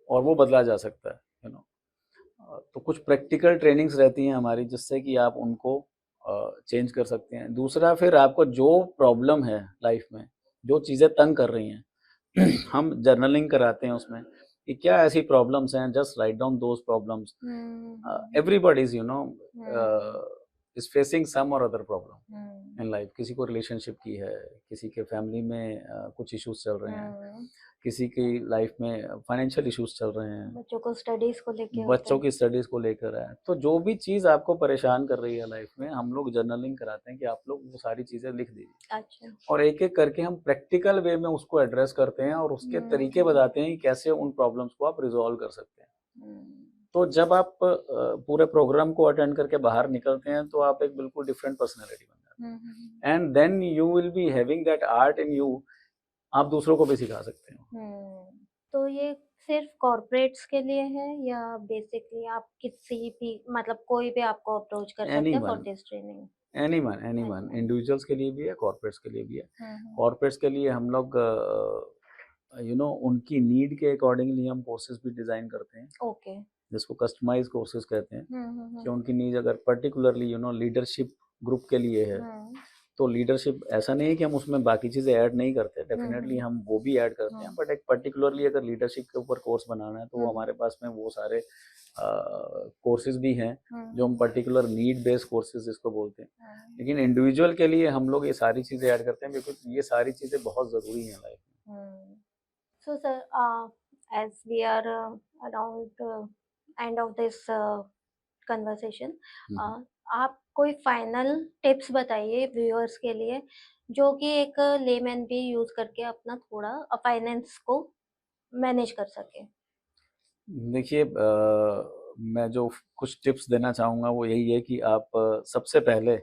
और वो बदला जा सकता है, यू नो। तो कुछ प्रैक्टिकल ट्रेनिंग्स रहती हैं हमारी, जिससे कि आप उनको चेंज कर सकते हैं। दूसरा, फिर आपको जो प्रॉब्लम है लाइफ में, जो चीज़ें तंग कर रही हैं, हम जर्नलिंग कराते हैं उसमें कि क्या ऐसी प्रॉब्लम्स हैं, just write down those problems. Everybody is, you know, is facing some और अदर प्रॉब्लम इन लाइफ। किसी को रिलेशनशिप की है, किसी के फैमिली में कुछ इश्यूज चल रहे हैं, किसी की लाइफ में फाइनेंशियल इश्यूज चल रहे हैं, बच्चों को स्टडीज को लेके बच्चों की स्टडीज को लेकर है। तो जो भी चीज़ आपको परेशान कर रही है लाइफ में, हम लोग जर्नलिंग कराते हैं कि आप लोग वो सारी चीज़ें लिख दीजिए। अच्छा। और एक एक करके हम प्रैक्टिकल वे में उसको एड्रेस करते हैं, और उसके तरीके बताते हैं कि कैसे उन प्रॉब्लम्स को आप रिजॉल्व कर सकते हैं। तो जब आप पूरे प्रोग्राम को अटेंड करके बाहर निकलते हैं, तो आप एक बिल्कुल डिफरेंट पर्सनैलिटी बन जाते हैं, and then you will be having that art in you. आप दूसरों को भी सिखा सकते हो। तो ये सिर्फ कॉर्पोरेट्स के लिए है, या बेसिकली आप किसी भी मतलब कोई भी आपको अप्रोच कर सकते हैं for this training. Anyone, individuals के लिए भी है, कॉर्पोरेट्स के लिए भी है। कॉर्पोरेट्स के लिए हम लोग यू नो उनकी नीड के अकॉर्डिंगली हम कोर्सेज भी डिजाइन करते हैं। ओके। जिसको कस्टमाइज कोर्सेज कहते हैं, कि उनकी नीड अगर particularly, you know, leadership group के लिए है, तो लीडरशिप ऐसा नहीं है कि हम उसमें बाकी चीज़ें ऐड नहीं करते, डेफिनेटली हम वो भी ऐड करते हैं, बट एक पर्टिकुलरली अगर लीडरशिप के ऊपर कोर्स बनाना है तो वो हमारे पास में वो सारे कोर्सेज भी हैं जो हम पर्टिकुलर नीड बेस्ड कोर्सेज जिसको बोलते हैं, लेकिन इंडिविजुअल के लिए हम लोग ये सारी चीज़ें ऐड करते हैं बिकॉज ये सारी चीज़ें बहुत ज़रूरी हैं लाइफ में। So, sir, as we are around end of this conversation, आप कोई फाइनल टिप्स बताइए व्यूअर्स के लिए जो कि एक लेमैन भी यूज करके अपना थोड़ा फाइनेंस को मैनेज कर सके। देखिए मैं जो कुछ टिप्स देना चाहूँगा वो यही है कि आप सबसे पहले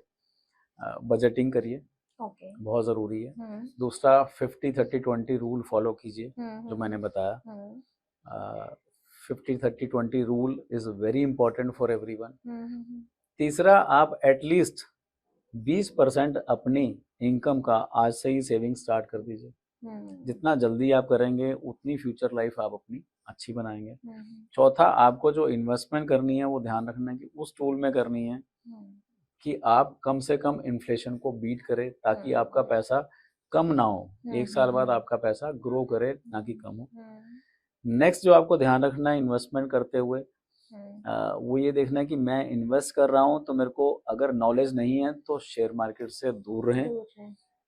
बजटिंग करिए, ओके। बहुत ज़रूरी है। दूसरा 50-30-20 रूल फॉलो कीजिए जो मैंने बताया। 50-30-20 rule is very important for everyone. तीसरा, आप एटलीस्ट 20% अपनी इनकम का आज से ही सेविंग स्टार्ट कर दीजिए। जितना जल्दी आप करेंगे उतनी फ्यूचर लाइफ आप अपनी अच्छी बनाएंगे। चौथा, आपको जो इन्वेस्टमेंट करनी है वो ध्यान रखना है कि उस टूल में करनी है कि आप कम से कम इन्फ्लेशन को बीट करें ताकि आपका पैसा कम ना हो, एक साल बाद आपका पैसा ग्रो करे ना कि कम हो। नेक्स्ट जो आपको ध्यान रखना है इन्वेस्टमेंट करते हुए वो ये देखना है कि मैं इन्वेस्ट कर रहा हूँ तो मेरे को अगर नॉलेज नहीं है तो शेयर मार्केट से दूर रहें,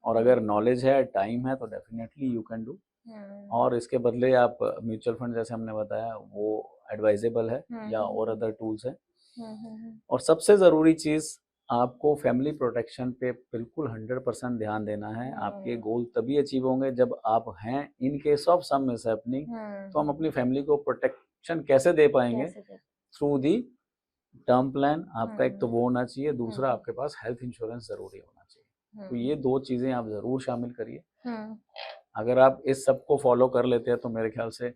और अगर नॉलेज है, टाइम है तो डेफिनेटली यू कैन डू। और इसके बदले आप म्यूचुअल फंड जैसे हमने बताया वो एडवाइजेबल है या और अदर टूल्स हैं। और सबसे ज़रूरी चीज़, आपको फैमिली प्रोटेक्शन पे बिल्कुल 100% ध्यान देना है। आपके गोल तभी अचीव होंगे जब आप हैं। In case of some mishappening तो हम अपनी फैमिली को प्रोटेक्शन कैसे दे पाएंगे? Through the term plan. आपका एक तो वो होना चाहिए, दूसरा आपके पास हेल्थ इंश्योरेंस ज़रूरी होना चाहिए। तो ये 2 चीज़ें आप ज़रूर शामिल करिए। अगर आप इस सब को फॉलो कर लेते हैं तो मेरे ख्याल से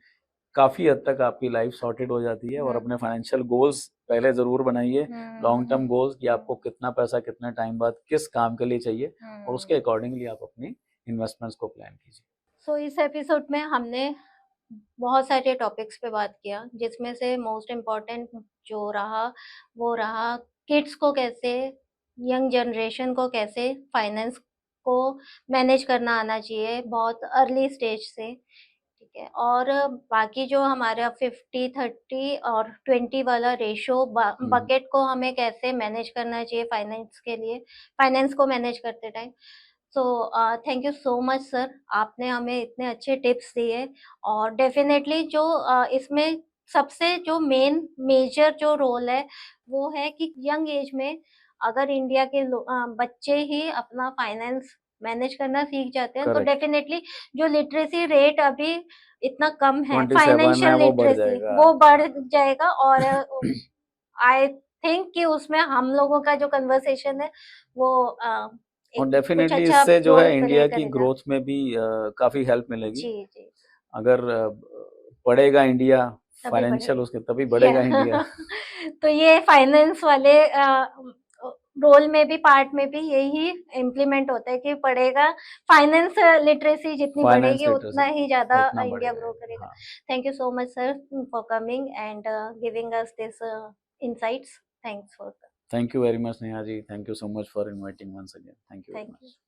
काफ़ी हद तक आपकी लाइफ सॉर्टेड हो जाती है। और अपने फाइनेंशियल गोल्स पहले ज़रूर बनाइए, लॉन्ग टर्म गोल्स कि आपको कितना पैसा कितने टाइम बाद किस काम के लिए चाहिए, और उसके अकॉर्डिंगली आप अपनी इन्वेस्टमेंट्स को प्लान कीजिए। सो इस एपिसोड में हमने बहुत सारे टॉपिक्स पे बात किया, जिसमें से मोस्ट इम्पॉर्टेंट जो रहा वो रहा किड्स को कैसे, यंग जनरेशन को कैसे फाइनेंस को मैनेज करना आना चाहिए बहुत अर्ली स्टेज से, ठीक है। और बाकी जो हमारा 50-30 और 20 वाला रेशो बकेट को हमें कैसे मैनेज करना चाहिए फाइनेंस के लिए, फाइनेंस को मैनेज करते time. So thank you so much sir, आपने हमें इतने अच्छे टिप्स दिए। और डेफिनेटली जो इसमें सबसे जो मेजर जो रोल है वो है कि यंग एज में अगर इंडिया के बच्चे ही अपना फाइनेंस मैनेज करना सीख जाते हैं तो डेफिनेटली जो लिटरेसी रेट अभी इतना कम है, 27 फाइनेंशियल है वो बढ़ लिटरेसी जाएगा। वो बढ़ जाएगा। और आई थिंक कि उसमें हम लोगों का जो कन्वर्सेशन है वो और एक कुछ डेफिनेटली अच्छा इससे जो है रोल इंडिया प्ले की करेगा। ग्रोथ में भी काफ़ी हेल्प मिलेगी। जी जी, अगर पढ़ेगा इंडिया तभी फाइनेंशियल बढ़ेगा। उसके, तभी बढ़ेगा या इंडिया। तो ये फाइनेंस वाले रोल में भी, पार्ट में भी यही इम्प्लीमेंट होता है कि पढ़ेगा, फाइनेंस लिटरेसी जितनी फाइनेंस बढ़ेगी उतना लिटरेसी ही ज़्यादा उतना इंडिया बढ़ेगा। ग्रो करेगा। हाँ, thank you so much sir for coming and giving us this insights. Thanks for that. Thank you very much Neha ji, thank you so much for inviting once again, thank you very Thank you. Much.